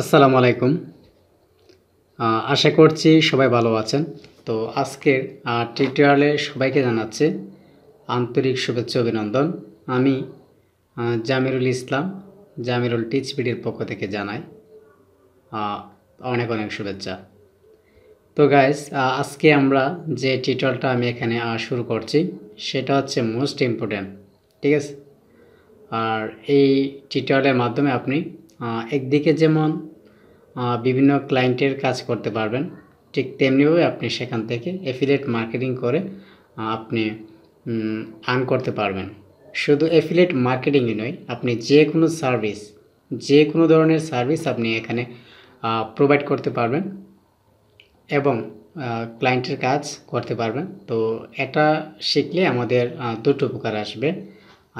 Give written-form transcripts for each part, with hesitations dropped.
আসসালামু আলাইকুম। আশা করছি সবাই ভালো আছেন। তো আজকের টিউটোরিয়ালে সবাইকে জানাচ্ছি আন্তরিক শুভেচ্ছা অভিনন্দন। আমি জামিরুল ইসলাম, জামিরুল টিচ বিডির পক্ষ থেকে জানাই আ অনেক অনেক শুভেচ্ছা। তো গাইস আজকে আমরা যে টিউটোরিয়ালটা আমি এখানে শুরু করছি সেটা হচ্ছে মোস্ট ইম্পোর্টেন্ট। ঠিক আছে? আর এই টিউটোরিয়ালের মাধ্যমে আপনি একদিকে যেমন বিভিন্ন ক্লায়েন্টের কাজ করতে পারবেন, ঠিক তেমনিভাবে আপনি সেখান থেকে অ্যাফিলিয়েট মার্কেটিং করে আপনি আর্ন করতে পারবেন। শুধু অ্যাফিলিয়েট মার্কেটিংই নয়, আপনি যে কোনো সার্ভিস, যে কোনো ধরনের সার্ভিস আপনি এখানে প্রোভাইড করতে পারবেন এবং ক্লায়েন্টের কাজ করতে পারবেন। তো এটা শিখলে আমাদের দুটো উপকার আসবে।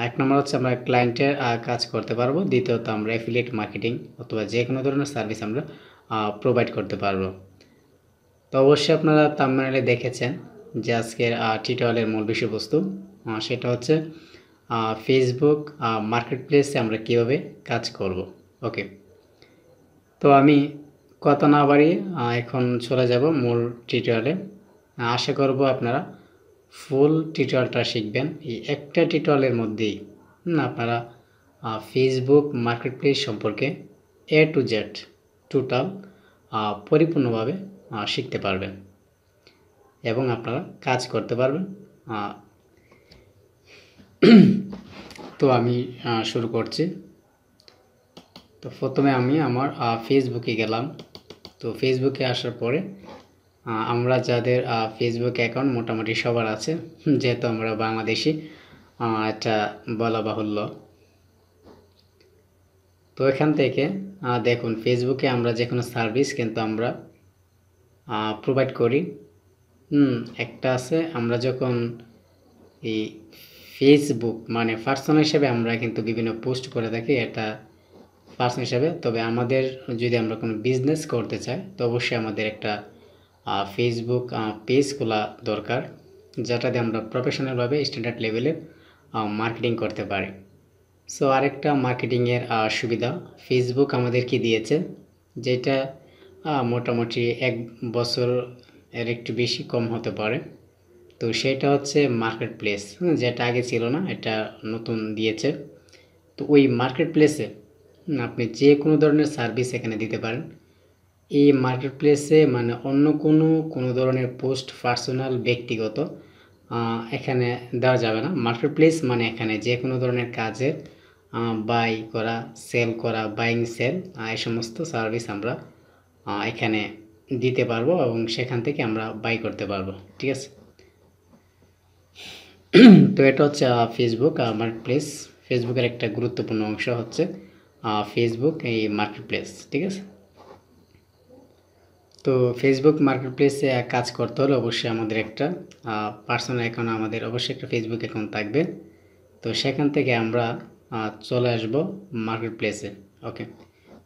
এক নম্বর হচ্ছে আমরা ক্লায়েন্টের কাজ করতে পারবো, দ্বিতীয়ত আমরা অ্যাফিলিয়েট মার্কেটিং অথবা যে কোনো ধরনের সার্ভিস আমরা প্রোভাইড করতে পারবো। তো অবশ্যই আপনারা থাম্বনেইলে দেখেছেন যে আজকের টিউটোরিয়ালের মূল বিষয়বস্তু সেটা হচ্ছে ফেসবুক মার্কেট প্লেসে আমরা কীভাবে কাজ করব। ওকে, তো আমি কথা না বাড়িয়ে এখন চলে যাব মূল টিউটোরিয়ালে। আশা করব আপনারা ফুল টিউটোরিয়ালটা শিখবেন। এই একটা টিউটোরিয়ালের মধ্যেই আপনারা ফেসবুক মার্কেট প্লেস সম্পর্কে এ টু জেড টোটাল পরিপূর্ণভাবে শিখতে পারবেন এবং আপনারা কাজ করতে পারবেন। তো আমি শুরু করছি। তো প্রথমে আমি আমার ফেসবুকে গেলাম। তো ফেসবুকে আসার পরে আমরা যাদের ফেসবুক অ্যাকাউন্ট মোটামুটি সবার আছে, যেহেতু আমরা বাংলাদেশি, এটা বলা বাহুল্য। তো এখান থেকে দেখুন ফেসবুকে আমরা যে কোনো সার্ভিস কিন্তু আমরা প্রোভাইড করি। একটা আছে আমরা যখন এই ফেসবুক মানে পার্সোনাল হিসেবে আমরা কিন্তু বিভিন্ন পোস্ট করে থাকি, এটা পার্সন হিসাবে। তবে আমাদের যদি আমরা কোনো বিজনেস করতে চাই তো অবশ্যই আমাদের একটা ফেসবুক পেজ খোলা দরকার, যেটাতে আমরা প্রফেশনালভাবে স্ট্যান্ডার্ড লেভেলে মার্কেটিং করতে পারি। সো আরেকটা মার্কেটিংয়ের সুবিধা ফেসবুক আমাদেরকে দিয়েছে, যেটা মোটামুটি 1 বছর এর একটু বেশি কম হতে পারে। তো সেটা হচ্ছে মার্কেট প্লেস, যেটা আগে ছিল না, এটা নতুন দিয়েছে। তো ওই মার্কেট প্লেসে আপনি যে কোনো ধরনের সার্ভিস এখানে দিতে পারেন। এই মার্কেট প্লেসে মানে অন্য কোনো ধরনের পোস্ট পার্সোনাল ব্যক্তিগত এখানে দেওয়া যাবে না। মার্কেট প্লেস মানে এখানে যে কোনো ধরনের কাজে বাই করা, সেল করা, বাইং সেল এই সমস্ত সার্ভিস আমরা এখানে দিতে পারবো এবং সেখান থেকে আমরা বাই করতে পারবো। ঠিক আছে? তো এটা হচ্ছে ফেসবুক মার্কেট প্লেস। ফেসবুকের একটা গুরুত্বপূর্ণ অংশ হচ্ছে ফেসবুক এই মার্কেট প্লেস। ঠিক আছে? তো ফেসবুক মার্কেট প্লেসে কাজ করতে হলে অবশ্যই আমাদের একটা পার্সোনাল অ্যাকাউন্ট, আমাদের অবশ্যই একটা ফেসবুক অ্যাকাউন্ট থাকবে। তো সেখান থেকে আমরা চলে আসব মার্কেট প্লেসে। ওকে,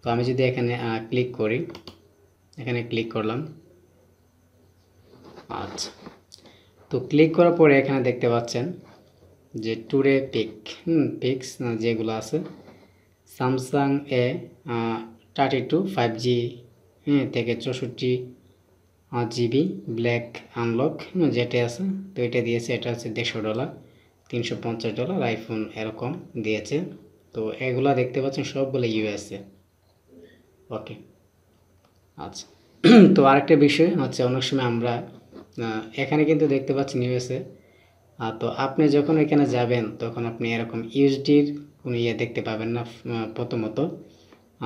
তো আমি যদি এখানে ক্লিক করি, এখানে ক্লিক করলাম। আচ্ছা, তো ক্লিক করার পরে এখানে দেখতে পাচ্ছেন যে টুডে পিক্স যেগুলো আছে, স্যামসাং A32 5G থেকে 64 GB ব্ল্যাক আনলক যেটা আছে, তো এটা দিয়েছে। এটা হচ্ছে $150, $350, আইফোন এরকম দিয়েছে। তো এগুলা দেখতে পাচ্ছেন সবগুলো ইউএসএ। ওকে, আচ্ছা। তো আরেকটা বিষয় হচ্ছে অনেক সময় আমরা এখানে কিন্তু দেখতে পাচ্ছেন ইউএসএ। তো আপনি যখন এখানে যাবেন তখন আপনি এরকম ইউএসডির কোনো দেখতে পাবেন না। প্রথমত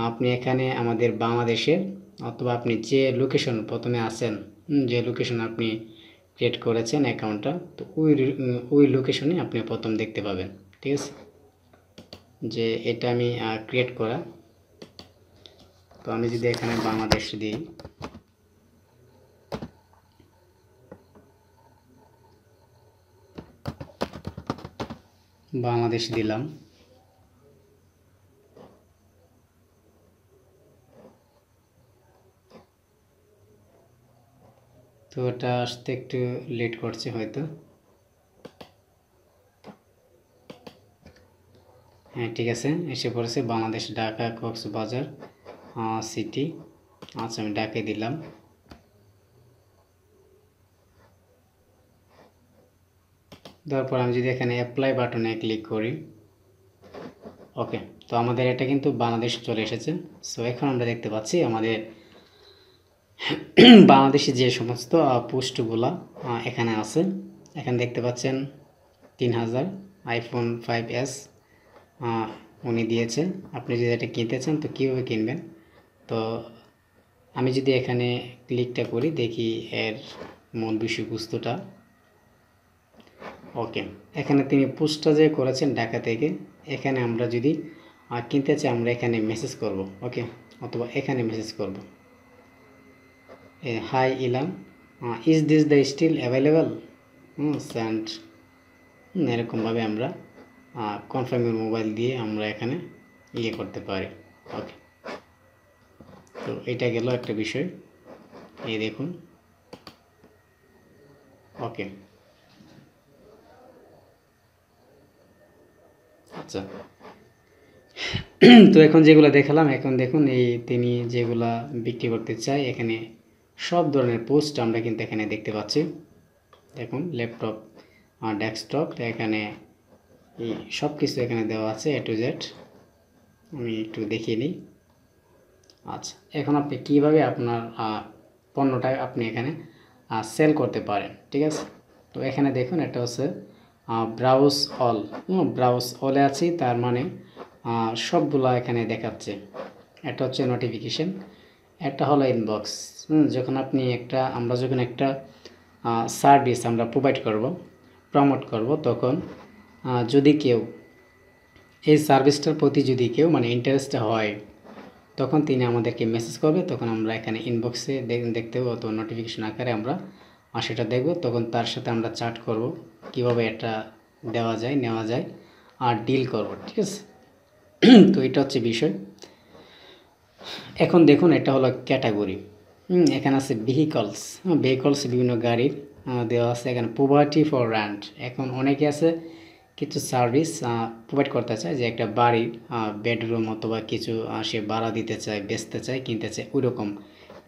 আপনি এখানে আমাদের বাংলাদেশের অথবা আপনি যে লোকেশন প্রথমে আছেন, যে লোকেশন আপনি ক্রিয়েট করেছেন অ্যাকাউন্টটা, তো ওই লোকেশনে আপনি প্রথম দেখতে পাবেন। ঠিক আছে? যে এটা আমি ক্রিয়েট করা। তো আমি যদি এখানে বাংলাদেশ দিই, বাংলাদেশ দিলাম। তো এটা আসতে একটু লেট করছে হয়তো। হ্যাঁ, ঠিক আছে, এসে পড়েছে বাংলাদেশ, ঢাকা, কক্সবাজার। সিটি। আচ্ছা, আমি ঢাকায় দিলাম। তারপর আমি যদি এখানে অ্যাপ্লাই বাটনে ক্লিক করি, ওকে, তো আমাদের এটা কিন্তু বাংলাদেশ চলে এসেছে। সো এখন আমরা দেখতে পাচ্ছি আমাদের বাংলাদেশি যে সমস্ত পোস্টগুলা এখানে আছে। এখানে দেখতে পাচ্ছেন 3000 আইফোন 5s উনি দিয়েছে। আপনি যদি এটা কিনতে চান তো কীভাবে কিনবেন, তো আমি যদি এখানে ক্লিকটা করি দেখি এর মূল বিষয়বস্তুটা। ওকে, এখানে তিনি পোস্টটা যে করেছেন ঢাকা থেকে, এখানে আমরা যদি কিনতে চাই আমরা এখানে মেসেজ করব, ওকে, অথবা এখানে মেসেজ করব, হাই ইলাম, is this the still available, send, এরকমভাবে আমরা কনফার্মের মোবাইল দিয়ে আমরা এখানে ইয়ে করতে পারি। ওকে, তো এটা গেল একটা বিষয়, এই দেখুন। ওকে, আচ্ছা, তো এখন যেগুলো দেখালাম, এখন দেখুন এই তিনি যেগুলা বিক্রি করতে চায় এখানে সব ধরনের পোস্ট আমরা কিন্তু এখানে দেখতে পাচ্ছি। দেখুন ল্যাপটপ, ডেস্কটপ, এখানে এই সব কিছু এখানে দেওয়া আছে A to Z। আমি একটু দেখিয়ে নিই। আচ্ছা, এখন আপনি কিভাবে আপনার পণ্যটা আপনি এখানে সেল করতে পারেন, ঠিক আছে। তো এখানে দেখুন এটা হচ্ছে ব্রাউজ অল, ব্রাউজ অলে আছি, তার মানে সবগুলো এখানে দেখাচ্ছে। এটা হচ্ছে নোটিফিকেশন, একটা হলো ইনবক্স। যখন আপনি আমরা যখন একটা সার্ভিস আমরা প্রোভাইড করব, প্রমোট করব, তখন যদি কেউ এই সার্ভিসটার প্রতি যদি কেউ মানে ইন্টারেস্টেড হয়, তখন তিনি আমাদেরকে মেসেজ করবে, তখন আমরা এখানে ইনবক্সে দেখতে পাবো, অথবা নোটিফিকেশন আকারে আমরা সেটা দেখব। তখন তার সাথে আমরা চ্যাট করব, কিভাবে এটা দেওয়া যায়, নেওয়া যায়, আর ডিল করব, ঠিক আছে। তো এটা হচ্ছে বিষয়। এখন দেখুন এটা হলো ক্যাটাগরি। এখানে আছে ভেহিকলস, ভেহিকলস বিভিন্ন গাড়ির দেওয়া আছে। এখানে প্রপার্টি ফর রেন্ট, এখন অনেকে আছে কিছু সার্ভিস প্রোভাইড করতে চায়, যে একটা বাড়ির বেডরুম অথবা কিছু সে ভাড়া দিতে চায়, বেচতে চায়, কিনতে চায়, ওইরকম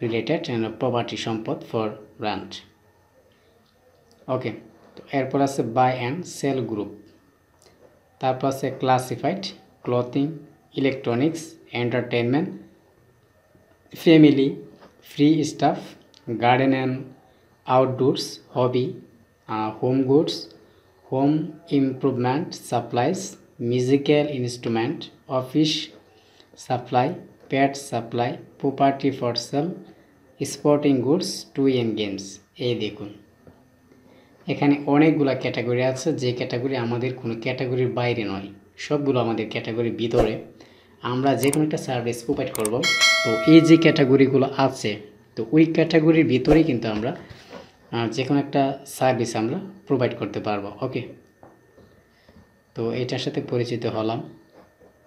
রিলেটেড প্রপার্টি, সম্পদ ফর রেন্ট। ওকে, তো এরপর আছে বাই অ্যান্ড সেল গ্রুপ, তারপর আছে classified, clothing, electronics, entertainment, family, free stuff, garden and outdoors, hobby, home goods, home improvement supplies, musical instrument, office supply, pet supply, property for sale, sporting goods, toy and games. এই দেখুন এখানে অনেকগুলো category আছে, যে category আমাদের কোনো ক্যাটাগরির বাইরে নয়, সবগুলো আমাদের ক্যাটাগরির ভিতরে। আমরা যে কোনো একটা সার্ভিস প্রোভাইড করব, তো এই যে ক্যাটাগরিগুলো আছে, তো ওই ক্যাটাগরির ভিতরেই কিন্তু আমরা যে কোনো একটা সার্ভিস আমরা প্রোভাইড করতে পারবো। ওকে, তো এটার সাথে পরিচিত হলাম।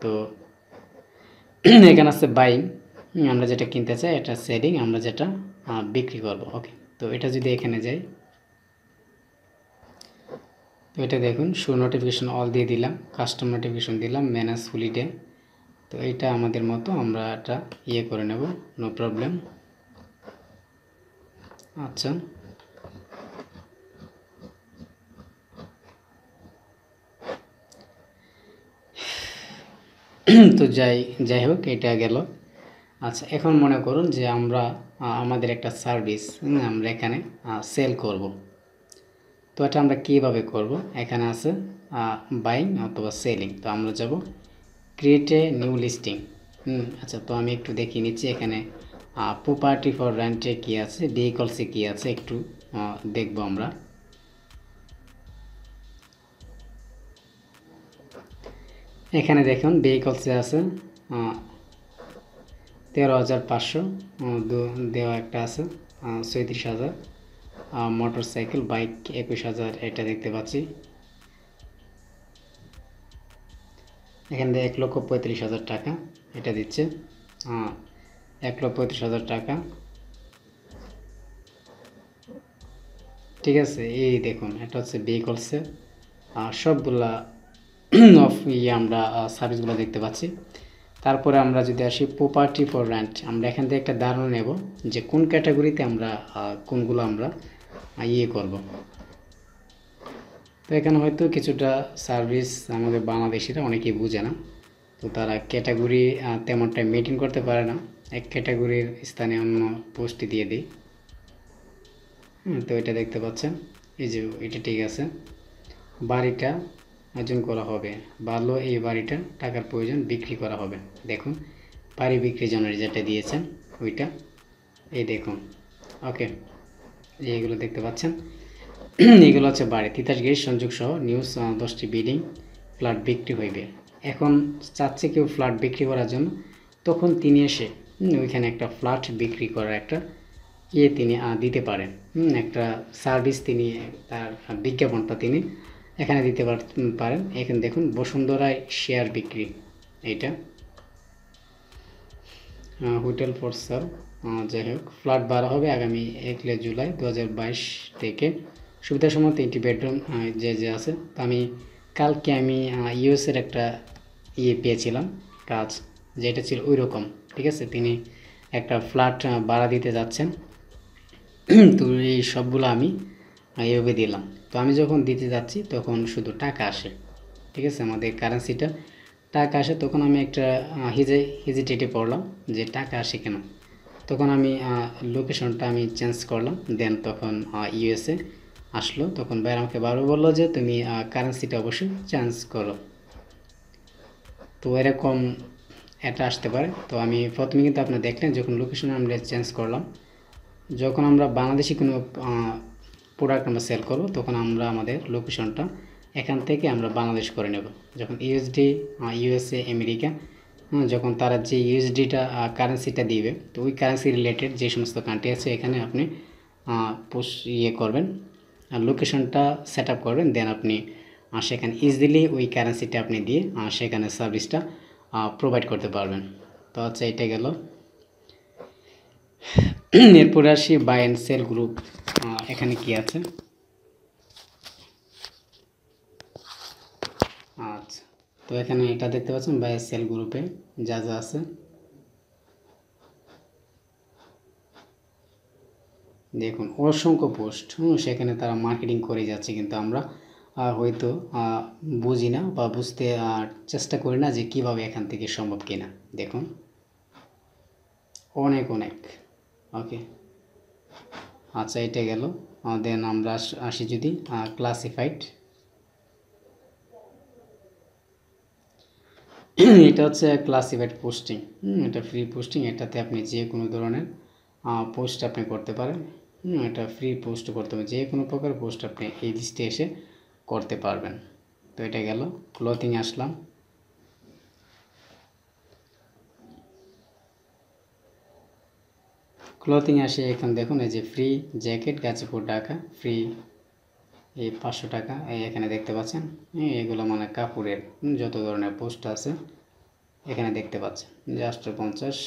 তো এখানে আছে বাইং, আমরা যেটা কিনতে চাই, এটা সেলিং, আমরা যেটা বিক্রি করব। ওকে, তো এটা যদি এখানে যাই, তো এটা দেখুন শো নোটিফিকেশন অল দিয়ে দিলাম, কাস্টম নোটিফিকেশন দিলাম, ম্যানেজ হলিডে। তো এটা আমাদের মতো আমরা এটা ইয়ে করে নেব, নো প্রবলেম। আচ্ছা, তো যাই হোক, এটা গেল। আচ্ছা, এখন মনে করুন যে আমরা আমাদের একটা সার্ভিস আমরা এখানে সেল করব, তো এটা আমরা কীভাবে করব, এখানে আছে বাইং অথবা সেলিং। তো আমরা যাব ক্রিয়েট এ নিউ লিস্টিং। আচ্ছা, তো আমি একটু দেখিয়ে নিচ্ছি এখানে প্রপার্টি ফর রেন্টে কী আছে, ভেহিকলসে কী আছে, একটু দেখব আমরা। এখানে দেখুন ভেহিকলসে আছে 13,500 দেওয়া একটা আছে, 37,000, মোটর সাইকেল বাইক 21,000, এটা দেখতে পাচ্ছি। এখানে 1,35,000 টাকা এটা দিচ্ছে, 1,35,000 টাকা, ঠিক আছে। এই দেখুন এটা হচ্ছে ভেহিকলসে সবগুলা অফ আমরা সার্ভিসগুলো দেখতে পাচ্ছি। তারপরে আমরা যদি আসি প্রপার্টি ফর রেন্ট, আমরা এখান থেকে একটা ধারণা নেব যে কোন ক্যাটাগরিতে আমরা কোনগুলো আমরা করব। তো এখানে হয়তো কিছুটা সার্ভিস আমাদের বাংলাদেশিরা অনেকেই বুঝে না, তো তারা ক্যাটাগরি তেমনটা মেনটেন করতে পারে না, এক ক্যাটাগরির স্থানে অন্য পোস্টটি দিয়ে দিই। তো এটা দেখতে পাচ্ছেন, এই যে এটা ঠিক আছে। বাড়িটা অর্জন করা হবে, ভালো এই বাড়িটা টাকার প্রয়োজন, বিক্রি করা হবে। দেখুন বাড়ি বিক্রির জন্য যেটা দিয়েছেন ওইটা, এই দেখুন। ওকে, এইগুলো দেখতে পাচ্ছেন, এগুলো হচ্ছে বাড়ি, তিতাস গ্যাস সংযোগ সহ নিউজ 10টি বিল্ডিং ফ্ল্যাট বিক্রি হইবে। এখন চাচ্ছে কেউ ফ্ল্যাট বিক্রি করার জন্য, তখন তিনি এসে ওইখানে একটা ফ্ল্যাট বিক্রি করার একটা তিনি দিতে পারেন, একটা সার্ভিস তিনি, তার বিজ্ঞাপনটা তিনি এখানে দিতে পারেন। এখানে দেখুন বসুন্ধরায় শেয়ার বিক্রি, এইটা হোটেল ফর সেল। যাই হোক, ফ্ল্যাট ভাড়া হবে আগামী 1 জুলাই 2022 থেকে, সুবিধাসম্মত 3টি বেডরুম যে আছে। তো আমি কালকে আমি ইউএসের একটা পেয়েছিলাম কাজ, যেটা ছিল ওই রকম, ঠিক আছে। তিনি একটা ফ্ল্যাট ভাড়া দিতে যাচ্ছেন, তো এই সবগুলো আমি এইভাবে দিলাম। তো আমি যখন দিতে যাচ্ছি তখন শুধু টাকা আসে, ঠিক আছে, আমাদের কারেন্সিটা টাকা আসে। তখন আমি একটা হেজিটেটে পড়লাম যে টাকা আসে কেন। তখন আমি লোকেশনটা আমি চেঞ্জ করলাম, দেন তখন ইউএসএ আসলো। তখন ভাই আমাকে বারবার বললো যে তুমি কারেন্সিটা অবশ্যই চেঞ্জ করো। তো এরকম এটা আসতে পারে। তো আমি প্রথমে কিন্তু আপনারা দেখলেন যখন লোকেশন আমরা চেঞ্জ করলাম, যখন আমরা বাংলাদেশি কোনো প্রোডাক্ট আমরা সেল করব, তখন আমরা আমাদের লোকেশনটা এখান থেকে আমরা বাংলাদেশ করে নেব। যখন ইউএসডি, ইউএসএ, আমেরিকা, যখন তারা যে ইউএসডিটা কারেন্সিটা দিবে, তো ওই কারেন্সি রিলেটেড যে সমস্ত কান্ট্রি আছে এখানে আপনি করবেন, আর লোকেশনটা সেট আপ করবেন, দেন আপনি সেখানে ইজিলি ওই কারেন্সিটা আপনি দিয়ে সেখানে সার্ভিসটা প্রোভাইড করতে পারবেন। তো আচ্ছা, এটা গেল। এরপরে আসি বাই অ্যান্ড সেল গ্রুপ। এখানে কি আছে? আচ্ছা, তো এখানে এটা দেখতে পাচ্ছেন বাই সেল গ্রুপে যা যা আছে। দেখুন অসংখ্য পোস্ট, সেখানে তারা মার্কেটিং করে যাচ্ছে, কিন্তু আমরা হয়তো বুঝি না বা বুঝতে চেষ্টা করি না যে কিভাবে এখান থেকে সম্ভব কিনা। দেখুন অনেক অনেক। ওকে, আচ্ছা, এটা গেল। দেন আমরা আসি যদি ক্লাসিফাইড। এটা হচ্ছে ক্লাসিফাইড পোস্টিং, এটা ফ্রি পোস্টিং। এটাতে আপনি যে কোনো ধরনের পোস্ট আপনি করতে পারেন, এটা ফ্রি পোস্ট করতে হবে, যে কোনো প্রকার পোস্ট আপনি এই লিস্টে এসে করতে পারবেন। তো এটা গেল। ক্লথিং আসলাম, ক্লথিং আসে এখন দেখুন এই যে free jacket Gazipur Dhaka free, এই 500 টাকা, এই এখানে দেখতে পাচ্ছেন। এগুলো মানে কাপড়ের যত ধরনের পোস্ট আছে এখানে দেখতে পাচ্ছেন, যে 850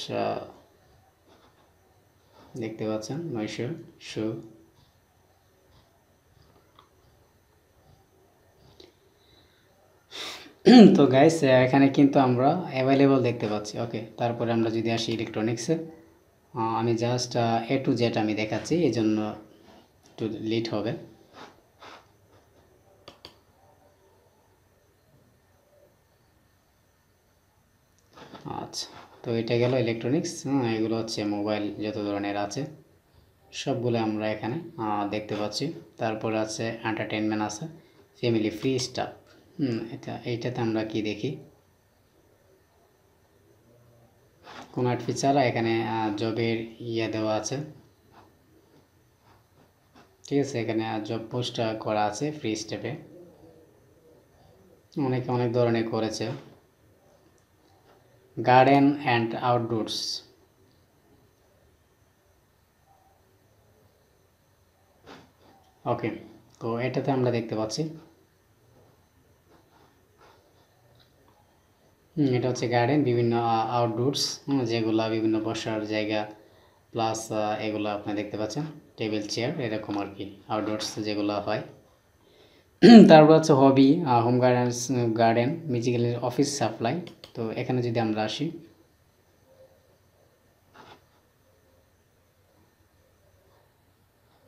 দেখতে পাচ্ছেন, 900 শু। তো গাইস এখানে কিন্তু আমরা অ্যাভেলেবল দেখতে পাচ্ছি। ওকে, তারপরে আমরা যদি আসি ইলেকট্রনিক্সে, আমি জাস্ট A to Z আমি দেখাচ্ছি, এই জন্য একটু লেট হবে। আচ্ছা, তো এটা গেল ইলেকট্রনিক্স। এগুলো হচ্ছে মোবাইল যত ধরনের আছে সবগুলো আমরা এখানে দেখতে পাচ্ছি। তারপরে আছে এন্টারটেনমেন্ট আছে, ফ্যামিলি ফ্রি স্টাফ। এইটাতে আমরা কি দেখি, কোন আর্ট ফিচার, এখানে জবের দেওয়া আছে, ঠিক আছে। এখানে জব পোস্ট করা আছে ফ্রি স্টেপে, অনেকে অনেক ধরনের করেছে। গার্ডেন অ্যান্ড আউটডোরস, ওকে, তো এটাতে আমরা দেখতে পাচ্ছি এটা হচ্ছে গার্ডেন, বিভিন্ন আউটডোরস, যেগুলা বিভিন্ন বসার জায়গা প্লাস এগুলো আপনি দেখতে পাচ্ছেন টেবিল চেয়ার, এরকম আর কি আউটডোরস যেগুলো হয়। তারপর হচ্ছে hobby, home garden, musical, office supply. তো এখানে যদি আমরা আসি,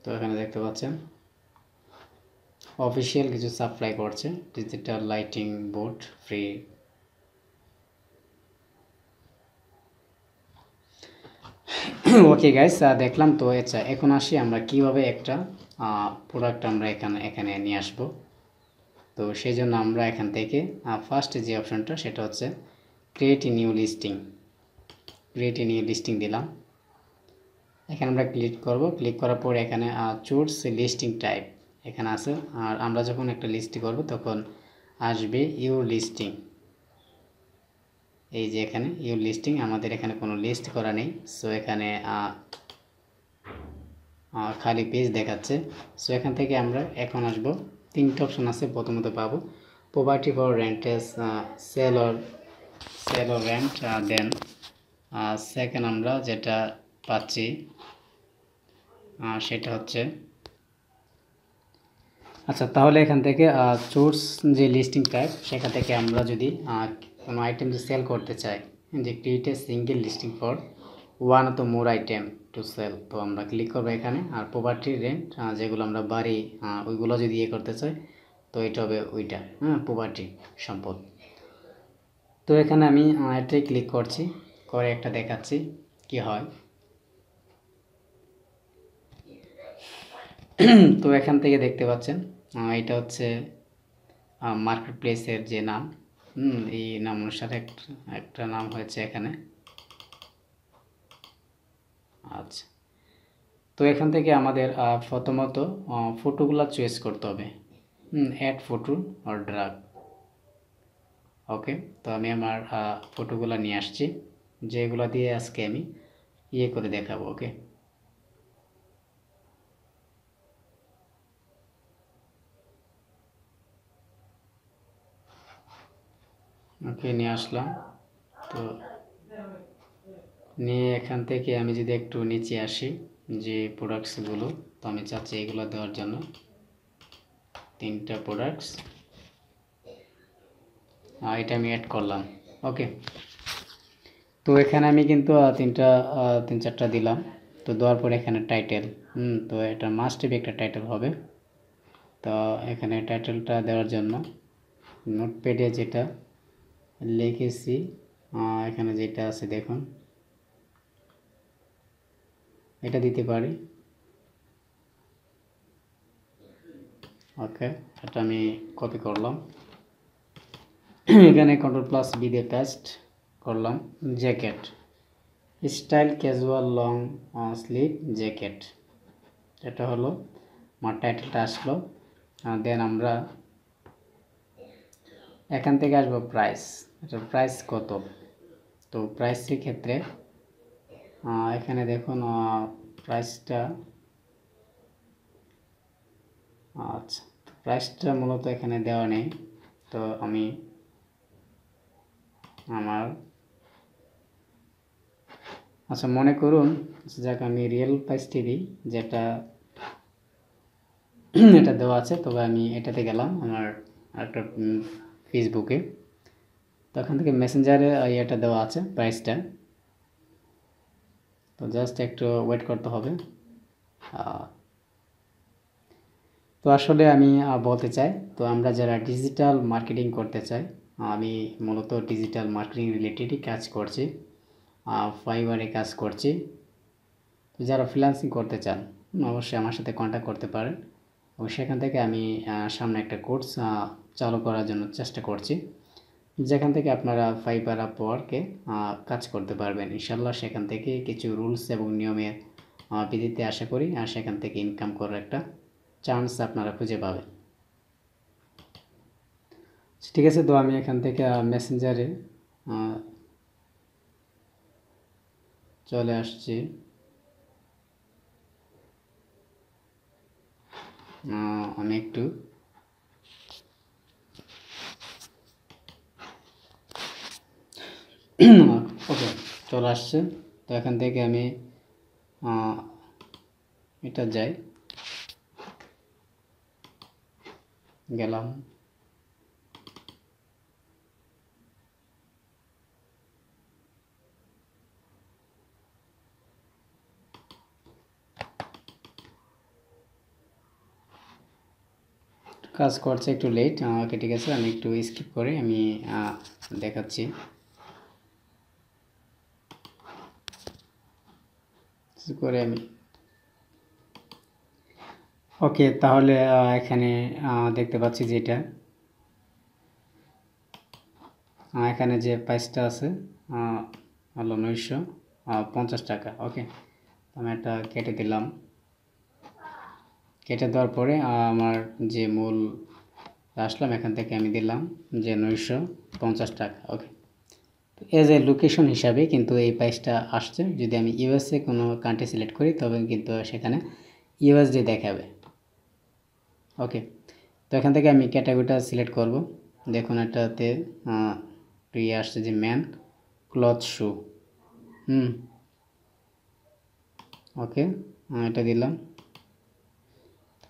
তো এখানে দেখতে পাচ্ছেন অফিসিয়াল কিছু সাপ্লাই করছে, digital lighting board free. Okay guys, দেখলাম তো। আচ্ছা, এখন আসি আমরা কিভাবে একটা প্রোডাক্ট আমরা এখানে নিয়ে আসব। তো সেই জন্য আমরা এখান থেকে ফার্স্ট যে অপশনটা সেটা হচ্ছে create a new listing. Create a new listing দিলাম, এখানে আমরা ক্লিক করব। ক্লিক করার পর এখানে চুজ লিস্টিং টাইপ এখানে আছে। আর আমরা যখন একটা লিস্ট করব তখন আসবে ইউর লিস্টিং। এই যে এখানে ইউর লিস্টিং, আমাদের এখানে কোনো লিস্ট করা নেই। সো এখানে খালি পেজ দেখাচ্ছে। সো এখান থেকে আমরা এখন আসব, তিনটা অপশন আছে। প্রথমত পাবো property for rents, sale or rent. Then second আমরা যেটা পাচ্ছি সেটা হচ্ছে, আচ্ছা তাহলে এখান থেকে চুজ যে লিস্টিং টাইপ, সেখান থেকে আমরা যদি কোনো আইটেম সেল করতে চাই, যে create a single listing for one তো মোর আইটেম টু সেল, তো আমরা ক্লিক করবো এখানে। আর প্রপার্টি রেন্ট, যেগুলো আমরা বাড়ি ওইগুলো যদি ইয়ে করতে চাই, তো এটা হবে ওইটা, প্রপার্টি সম্পদ। তো এখানে আমি এটাই ক্লিক করছি, করে একটা দেখাচ্ছি কি হয়। তো এখান থেকে দেখতে পাচ্ছেন এটা হচ্ছে মার্কেট প্লেসের যে নাম, এই নাম অনুসারে একটা নাম হয়েছে এখানে। আচ্ছা, তো এখান থেকে আমাদের প্রথমত ফটোগুলো চয়েস করতে হবে, অ্যাড ফটো অর ড্রাগ। ওকে, তো আমি আমার ফটোগুলো নিয়ে আসছি, যেগুলো দিয়ে আজকে আমি ইয়ে করে দেখাবো। ওকে, ওকে নিয়ে আসলাম। তো নিয়ে এখান থেকে আমি যদি একটু নিচে আসি, যে প্রোডাক্টসগুলো, তো আমি চাচ্ছি এগুলো দেওয়ার জন্য, তিনটা প্রোডাক্টস এটা আমি অ্যাড করলাম। ওকে, তো এখানে আমি কিন্তু তিন চারটা দিলাম। তো দেওয়ার পরে এখানে টাইটেল, তো এটা মাস্ট বি একটা টাইটেল হবে। তো এখানে টাইটেলটা দেওয়ার জন্য নোটপ্যাডে যেটা লিখেছি, এখানে যেটা আছে দেখুন, এটা দিতে পারি। ওকে, এটা আমি কপি করলাম, এখানে Ctrl+B দিয়ে পেস্ট করলাম। Jacket, style casual long sleeve jacket, এটা হলো আমার টাইটেলটা আসলো। দেন আমরা এখান থেকে আসবো প্রাইস, এটার প্রাইস কত। তো প্রাইসের ক্ষেত্রে এখানে দেখুন প্রাইসটা, আচ্ছা প্রাইসটা মূলত এখানে দেওয়া নেই। তো আমি আমার, আচ্ছা মনে করুন যাক আমি রিয়েল প্রাইসটি দিই, যেটা এটা দেওয়া আছে। তবে আমি এটাতে গেলাম আমার একটা ফেসবুকে, তো এখান থেকে মেসেঞ্জারে এটা দেওয়া আছে প্রাইসটা। তো জাস্ট একটু ওয়েট করতে হবে। তো আসলে আমি বলতে চাই, তো আমরা যারা ডিজিটাল মার্কেটিং করতে চাই, আমি মূলত ডিজিটাল মার্কেটিং রিলেটেডই কাজ করছি, ফাইবারে কাজ করছি। তো যারা ফ্রিল্যান্সিং করতে চান অবশ্যই আমার সাথে কন্ট্যাক্ট করতে পারেন, এবং সেখান থেকে আমি সামনে একটা কোর্স চালু করার জন্য চেষ্টা করছি, যেখান থেকে আপনারা ফাইবার আপওয়ার্কে কাজ করতে পারবেন ইনশাল্লাহ। সেখান থেকে কিছু রুলস এবং নিয়মের ভিত্তিতে আশা করি আর সেখান থেকে ইনকাম করার একটা চান্স আপনারা খুঁজে পাবেন। ঠিক আছে, তো আমি এখান থেকে মেসেঞ্জারে চলে আসছি। আমি একটু ওকে চলে আসছে। তো এখান থেকে আমি এটা যাই, গেলাম। কাজ করছে একটু লেট আমাকে, ঠিক আছে আমি একটু স্কিপ করে আমি দেখাচ্ছি। করে আমি ওকে, তাহলে এখানে দেখতে পাচ্ছি যেটা এখানে যে প্রাইসটা আছে হলো 950 টাকা। ওকে, আমি এটা কেটে দিলাম। কেটে দেওয়ার পরে আমার যে মূল আসলাম এখান থেকে আমি দিলাম যে 950 টাকা। ওকে, এজ এ লোকেশন হিসাবে কিন্তু এই প্রাইসটা আসছে। যদি আমি ইউএসএ কোনো কান্ট্রি সিলেক্ট করি তবে কিন্তু সেখানে ইউএসডি দেখাবে। ওকে, তো এখান থেকে আমি ক্যাটাগরিটা সিলেক্ট করব। দেখুন এটাতে আসছে যে ম্যান ক্লথ শু। ওকে, এটা দিলাম।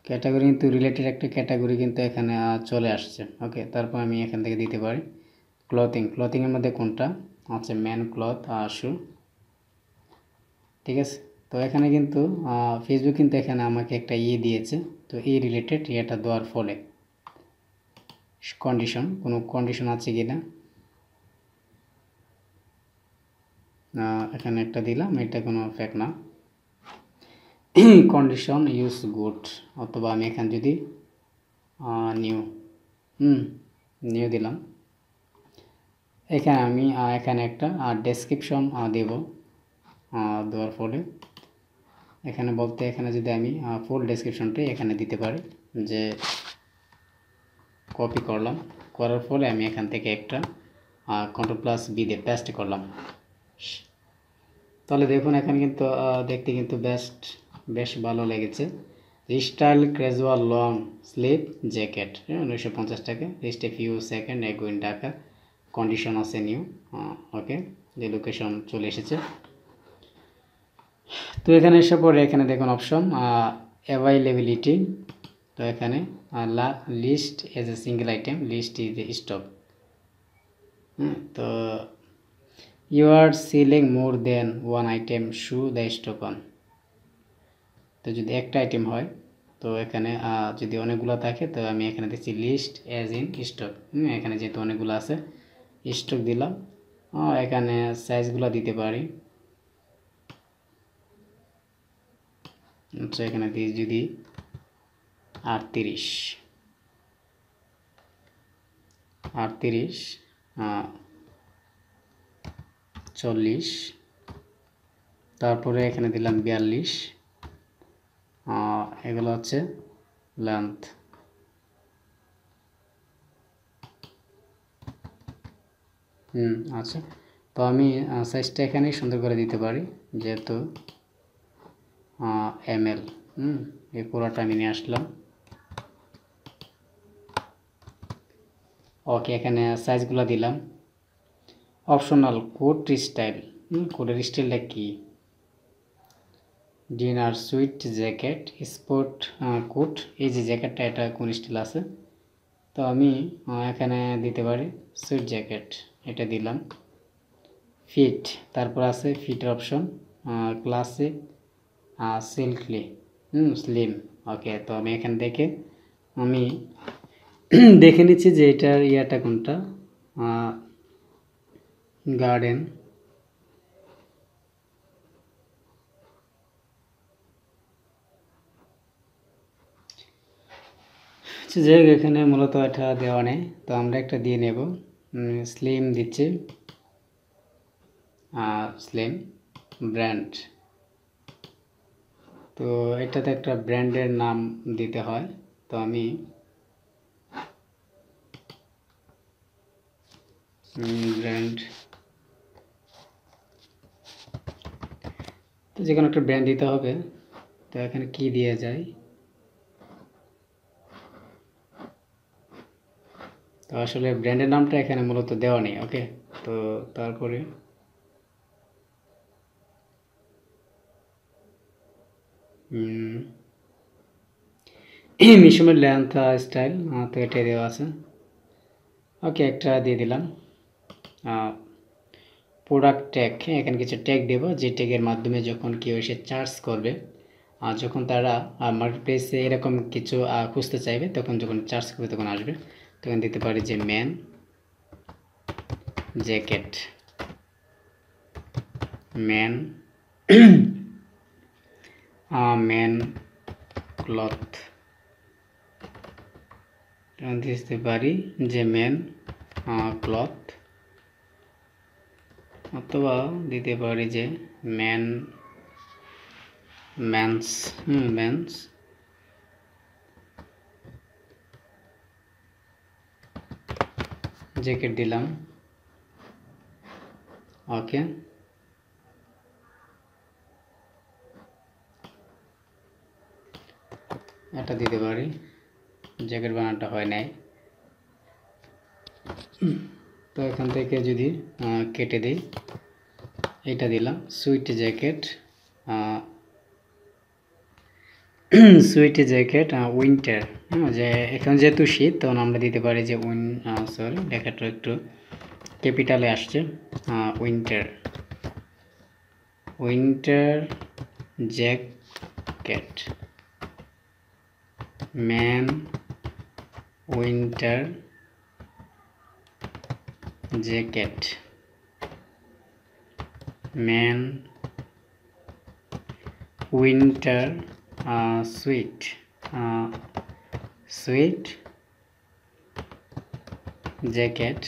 ক্যাটাগরি কিন্তু রিলেটেড একটা ক্যাটাগরি কিন্তু এখানে চলে আসছে। ওকে, তারপর আমি এখান থেকে দিতে পারি ক্লথিংয়ের মধ্যে কোনটা আচ্ছা, ম্যান ক্লথ শু। ঠিক আছে, তো এখানে কিন্তু ফেসবুক কিন্তু এখানে আমাকে একটা দিয়েছে। তো এই রিলেটেড এটা দেওয়ার ফলে কোনো কন্ডিশন আছে কি না এখানে একটা দিলাম, এটা কোনো ফেক না। কন্ডিশন ইউজ গুড, অথবা আমি এখানে যদি নিউ নিউ দিলাম। এখানে আমি এখানে একটা ডেসক্রিপশন দেব। দেওয়ার ফলে এখানে বলতে এখানে যদি আমি ফুল ডেসক্রিপশনটাই এখানে দিতে পারি, যে কপি করলাম, করার ফলে আমি এখান থেকে একটা Ctrl+B দিয়ে পেস্ট করলাম। তাহলে দেখুন এখানে কিন্তু দেখতে কিন্তু বেশ ভালো লেগেছে। Style casual long sleeve jacket 950 টাকা। রিস্ট a few second ago in Dhaka. Condition আছে নিউ। ওকে, যে লোকেশন চলে এসেছে। তো এখানে এসে পরে এখানে দেখুন অপশন অ্যাভাইলেবিলিটি। তো এখানে list as a single item, list is a stock. তো you are selling more than one item show the stock on. তো যদি একটা আইটেম হয়, তো এখানে যদি অনেকগুলো থাকে তো আমি এখানে দিচ্ছি লিস্ট অ্যাজ ইন স্টক। এখানে যেহেতু অনেকগুলো আছে স্টক দিলাম। এখানে সাইজগুলো দিতে পারি। আচ্ছা, এখানে দিই যদি 38 40, তারপরে এখানে দিলাম 42। এগুলো হচ্ছে লেন্থ। আচ্ছা, তো আমি সাইজটা এখানেই সুন্দর করে দিতে পারি, যেহেতু ml। এই পুরোটা আমি নিয়ে আসলাম। ওকে, এখানে সাইজগুলো দিলাম। Optional coat style. কোটের স্টাইলটা কি? Dinner suit jacket sport coat. এই যে জ্যাকেটটা এটা কোন স্টাইল আছে, তো আমি এখানে দিতে পারি সুইট জ্যাকেট, এটা দিলাম। ফিট, তারপর আছে ফিটের অপশন, ক্লাসিক, সিল্কলি, স্লিম। ওকে, তো আমি এখান থেকে আমি দেখে নিচ্ছি যে এটার ইয়াটা কোনটা, গার্ডেন। যাই হোক, এখানে মূলত এটা দেওয়া নেই, তো আমরা একটা দিয়ে নেব। স্লিম দিচ্ছি, স্লিম ব্র্যান্ড। তো এটাতে একটা ব্র্যান্ডের নাম দিতে হয়, তো আমি ব্র্যান্ড, তো যে কোনো একটা ব্র্যান্ড দিতে হবে। তো এখানে কি দিয়ে যায়, তো আসলে ব্র্যান্ডের নামটা এখানে মূলত দেওয়া নেই। ওকে, তো তারপরে মিশমের লেন্থ স্টাইল তো এটাই দেওয়া আছে। ওকে, একটা দিয়ে দিলাম। প্রোডাক্ট ট্যাগ, এখানে কিছু ট্যাগ দেব, যে ট্যাগের মাধ্যমে যখন কেউ এসে সার্চ করবে, যখন তারা মার্কেট প্লেসে এরকম কিছু খুঁজতে চাইবে, তখন যখন সার্চ করবে তখন আসবে। তখন দিতে পারি যে man jacket, man man cloth, দিতে পারি যে ম্যান ক্লথ, অথবা দিতে পারি যে ম্যানস জ্যাকেট দিলাম। ওকে, এটা দিতে পারি, জ্যাকেট বানানটা হয় নাই। তো এখান থেকে যদি কেটে দিই, এটা দিলাম sweet jacket, sweet jacket winter. যে এখন যেহেতু শীত, তখন আমরা দিতে পারি যে সরি, লেখাটা একটু ক্যাপিটালে আসছে, winter jacket, man winter jacket, man winter sweet jacket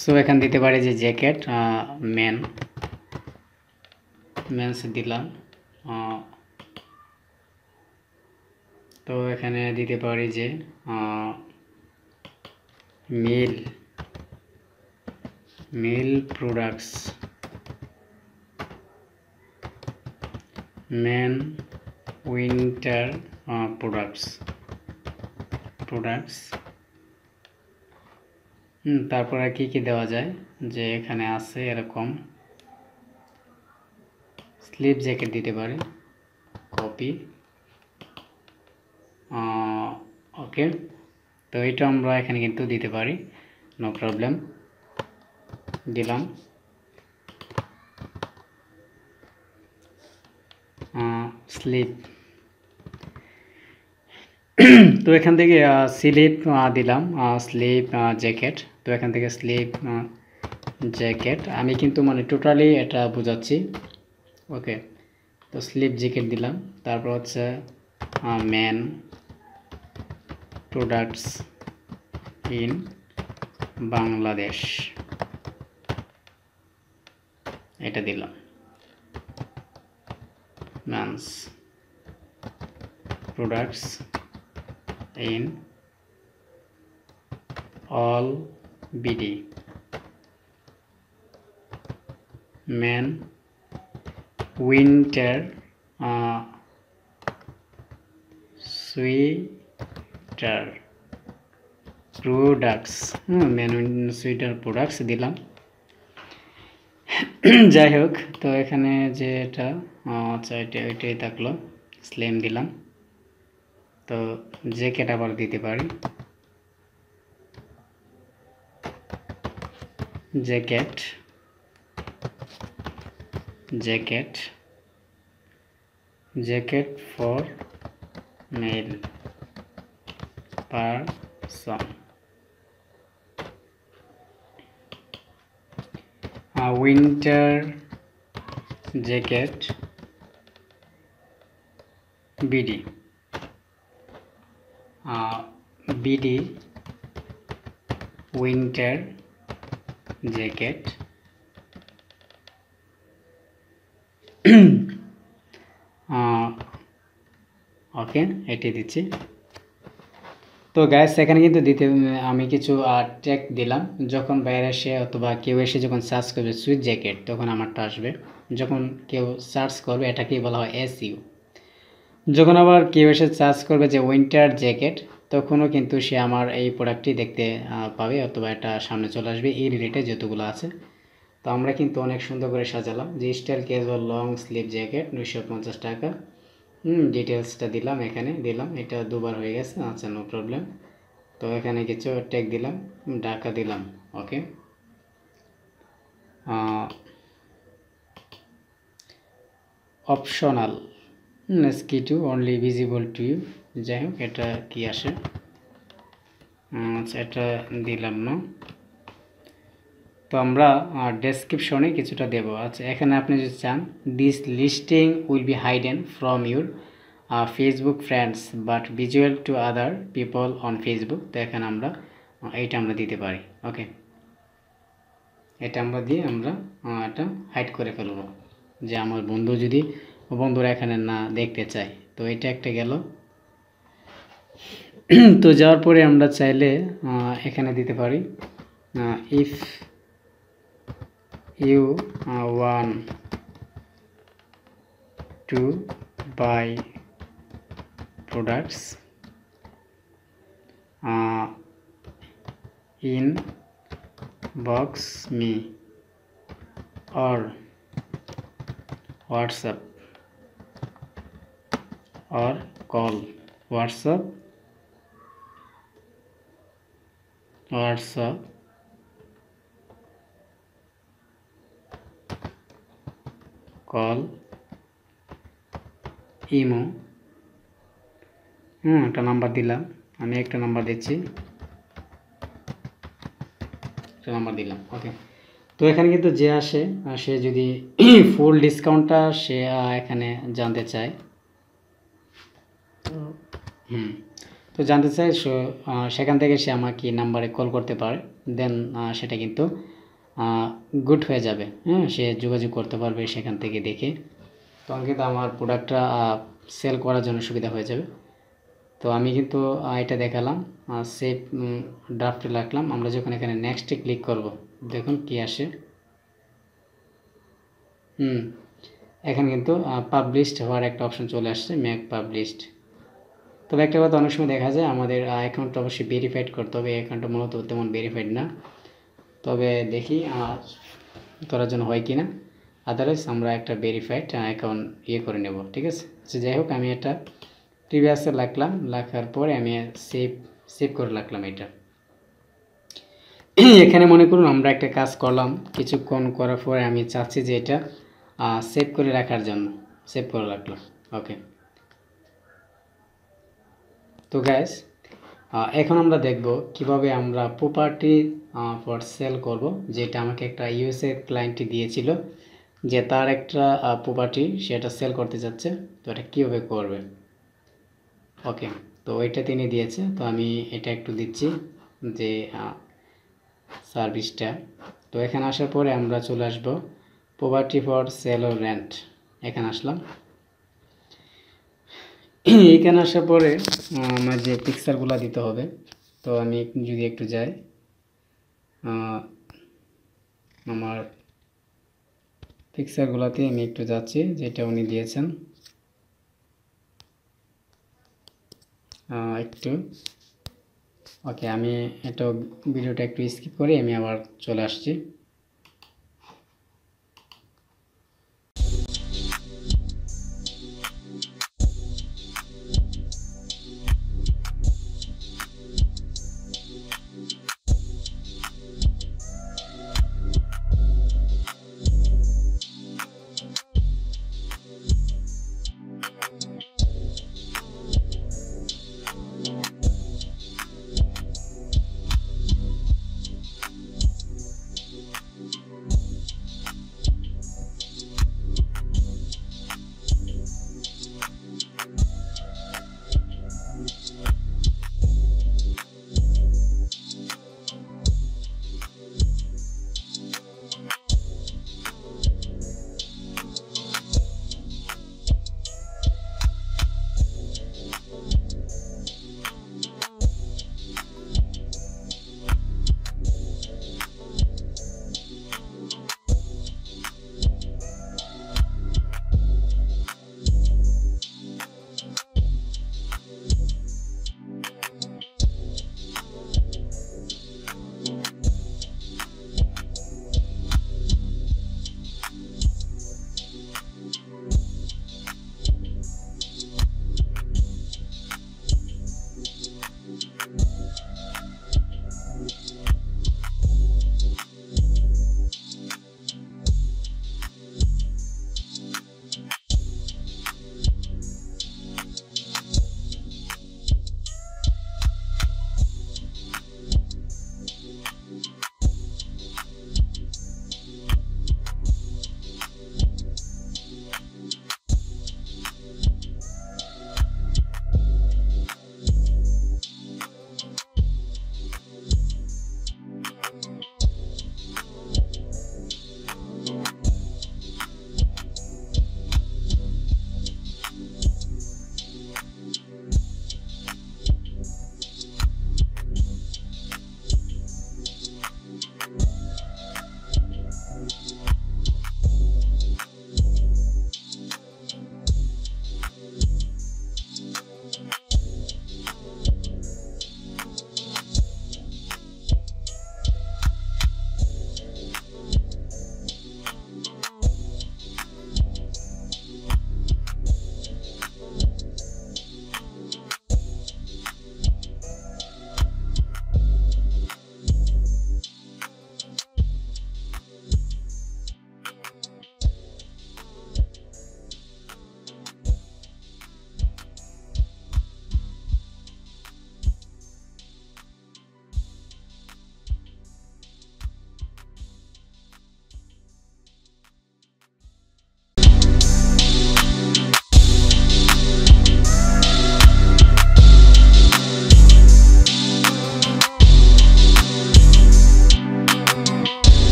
so এখানে দিতে পারি যে জ্যাকেট মেন্স দিলাম। তো এখানে দিতে পারি যে male products, man winter products. তারপরে কি কি দেওয়া যায়, যে এখানে আছে এরকম স্লিপ জ্যাকেট দিতে পারি, কপি। ওকে, তো এটা আমরা এখানে কিন্তু দিতে পারি, নো প্রবলেম, দিলাম। স্লিপ, তো এখান থেকে স্লিপ দিলাম, স্লিপ জ্যাকেট। তো এখান থেকে স্লিপ জ্যাকেট আমি কিন্তু মানে টোটালি এটা বোঝাচ্ছি। ওকে, তো স্লিপ জ্যাকেট দিলাম। তারপর হচ্ছে ম্যান প্রোডাক্টস ইন বাংলাদেশ, এটা দিলাম। Man's products in all BD, man winter sweater products, man sweater products দিলাম। যাই হোক, তো এখানে যে এটা আচ্ছা ওইটাই থাকলো, স্লেম দিলাম। তো জ্যাকেট আবার দিতে পারি, jacket for male person, winter jacket BD, winter jacket okay, এটি দিচ্ছি। তো গ্যাস এখানে কিন্তু আমি কিছু ট্যাগ দিলাম। যখন বাইরে এসে অথবা কেউ এসে যখন সার্চ করবে সুইট জ্যাকেট, তখন আমারটা আসবে। যখন কেউ সার্চ করবে, এটাকেই বলা হয় SEO। যখন আবার কেউ এসে সার্চ করবে যে উইন্টার জ্যাকেট, তখনও কিন্তু সে আমার এই প্রোডাক্টটি দেখতে পাবে, অথবা এটা সামনে চলে আসবে, এই রিলেটেড যতগুলো আছে। তো আমরা কিন্তু অনেক সুন্দর করে সাজালাম যে style casual long sleeve jacket 950 টাকা। ডিটেলসটা দিলাম, এখানে দিলাম, এটা দুবার হয়ে গেছে, আচ্ছা নো প্রবলেম। তো এখানে কিছু ট্যাগ দিলাম, ঢাকা দিলাম, okay. Optional SK2 only visible to you, যাই হোক এটা কি আসে, আচ্ছা এটা দিলাম না। তো আমরা ডেসক্রিপশনে কিছুটা দেব। আচ্ছা এখানে আপনি যদি চান this listing will be hidden from your Facebook friends but visual to other people on Facebook. তো এখানে আমরা এইটা আমরা দিতে পারি, ওকে। এটা আমরা দিয়ে আমরা এটা হাইড করে ফেলবো, যে আমার বন্ধুরা এখানে না দেখতে চায়। তো এটা একটা গেল। তো যাওয়ার পরে আমরা চাইলে এখানে দিতে পারি if you want to buy products inbox me or WhatsApp or call WhatsApp call imo, একটা নাম্বার দিলাম, আমি একটা নাম্বার দিচ্ছি, একটা নাম্বার দিলাম, ওকে। তো এখানে কিন্তু যে আসে সে যদি ফুল ডিসকাউন্টটা সে এখানে জানতে চায়, তো জানতে চাই সেখান থেকে সে আমাকে নাম্বারে কল করতে পারে, দেন সেটা কিন্তু গুড হয়ে যাবে, সে যোগাযোগ করতে পারবে সেখান থেকে দেখে। তখন কিন্তু আমার প্রোডাক্টটা সেল করার জন্য সুবিধা হয়ে যাবে। তো আমি কিন্তু এটা দেখালাম, সেভ ড্রাফটে রাখলাম। আমরা যখন এখানে নেক্সটে ক্লিক করব, দেখুন কি আসে, এখানে কিন্তু পাবলিশড হওয়ার একটা অপশন চলে আসছে, মেক পাবলিশড। তবে একটা কথা অনেক সময় দেখা যায় আমাদের অ্যাকাউন্টটা অবশ্যই ভেরিফাইড করতে হবে, এই অ্যাকাউন্টটা মূলত তেমন ভেরিফাইড না, তবে দেখি করার জন্য হয় কি না, আদারওয়াইজ আমরা একটা ভেরিফাইড অ্যাকাউন্ট করে নেব, ঠিক আছে। আচ্ছা যাই হোক আমি এটা প্রিভিয়াসে রাখলাম, রাখার পরে আমি সেভ করে রাখলাম এটা। এখানে মনে করুন আমরা একটা কাজ করলাম, কিছুক্ষণ করার পরে আমি চাচ্ছি যে এটা সেভ করে রাখার জন্য সেভ করে রাখলাম, ওকে। তো গাইস এখন আমরা দেখব কিভাবে আমরা প্রপার্টি ফর সেল করব, যেটা আমাকে একটা ইউএসএ ক্লায়েন্টটি দিয়েছিল যে তার একটা প্রপার্টি সেটা সেল করতে যাচ্ছে, তো এটা কীভাবে করবে, ওকে। তো ওইটা তিনি দিয়েছে, তো আমি এটা একটু দিচ্ছি যে সার্ভিসটা। তো এখানে আসার পরে আমরা চলে আসব প্রপার্টি ফর সেল ও রেন্ট, এখানে আসলাম। এইখানে আসার পরে আমার যে পিকচারগুলো দিতে হবে, তো আমি যদি একটু যাই আমার পিকচারগুলোতে আমি একটু যাচ্ছি, যেটা উনি দিয়েছেন একটু, ওকে। আমি এটা ভিডিওটা একটু স্কিপ করে আমি আবার চলে আসছি।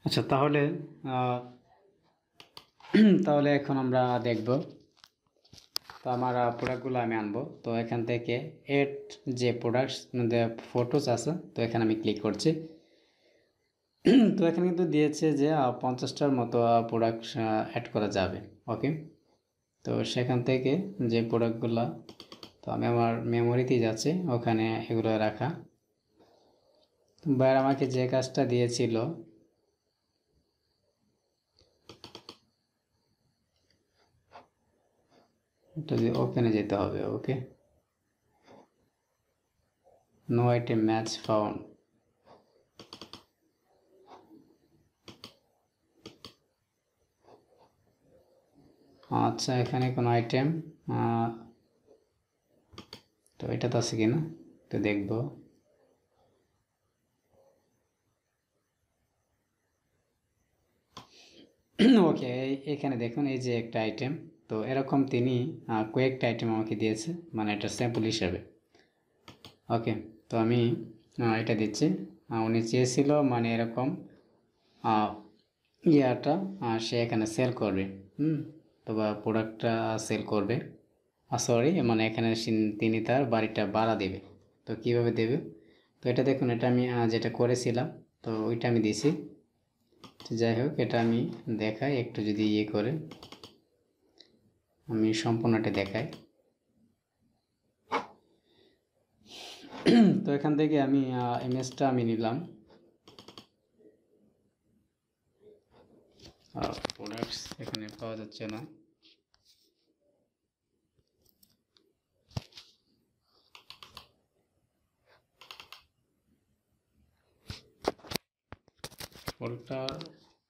আচ্ছা, তাহলে তাহলে এখন আমরা দেখব। তো আমার প্রোডাক্টগুলো আমি আনবো। তো এখান থেকে এড যে প্রোডাক্টস ফটোস আছে, তো এখানে আমি ক্লিক করছি। তো এখানে কিন্তু দিয়েছে যে 50টার মতো প্রোডাক্ট অ্যাড করা যাবে। ওকে, তো সেখান থেকে যে প্রোডাক্টগুলো, তো আমি আমার মেমোরিতেই যাচ্ছি, ওখানে এগুলো রাখা। বাইরে আমাকে যে কাজটা দিয়েছিল, এটা যদি ওপেনে যেতে হবে। ওকে, নো আইটেম ম্যাচ ফাউন্ড। আচ্ছা, এখানে কোনো আইটেম, তো এটা তো আছে কিনা তো দেখবো। ওকে, এখানে দেখুন এই যে একটা আইটেম। তো এরকম তিনি কয়েকটা আইটেম আমাকে দিয়েছে, মানে এটা স্যাম্পল হিসাবে। ওকে, তো আমি এটা দিচ্ছি। উনি চেয়েছিল মানে এরকম ইয়াটা সে এখানে সেল করবে। তো বা প্রোডাক্টটা সেল করবে, সরি, মানে এখানে তিনি তার বাড়িটা ভাড়া দেবে। তো কিভাবে দেবে, তো এটা দেখুন, এটা আমি যেটা করেছিলাম, তো ওইটা আমি দিছি। তো যাই হোক, এটা আমি দেখাই একটু, যদি ইয়ে করে আমি সম্পূর্ণটা দেখাই। তো এখান থেকে আমি ইমেজটা আমি নিলাম। প্রোডাক্টস এখানে পাওয়া যাচ্ছে না। ফলটা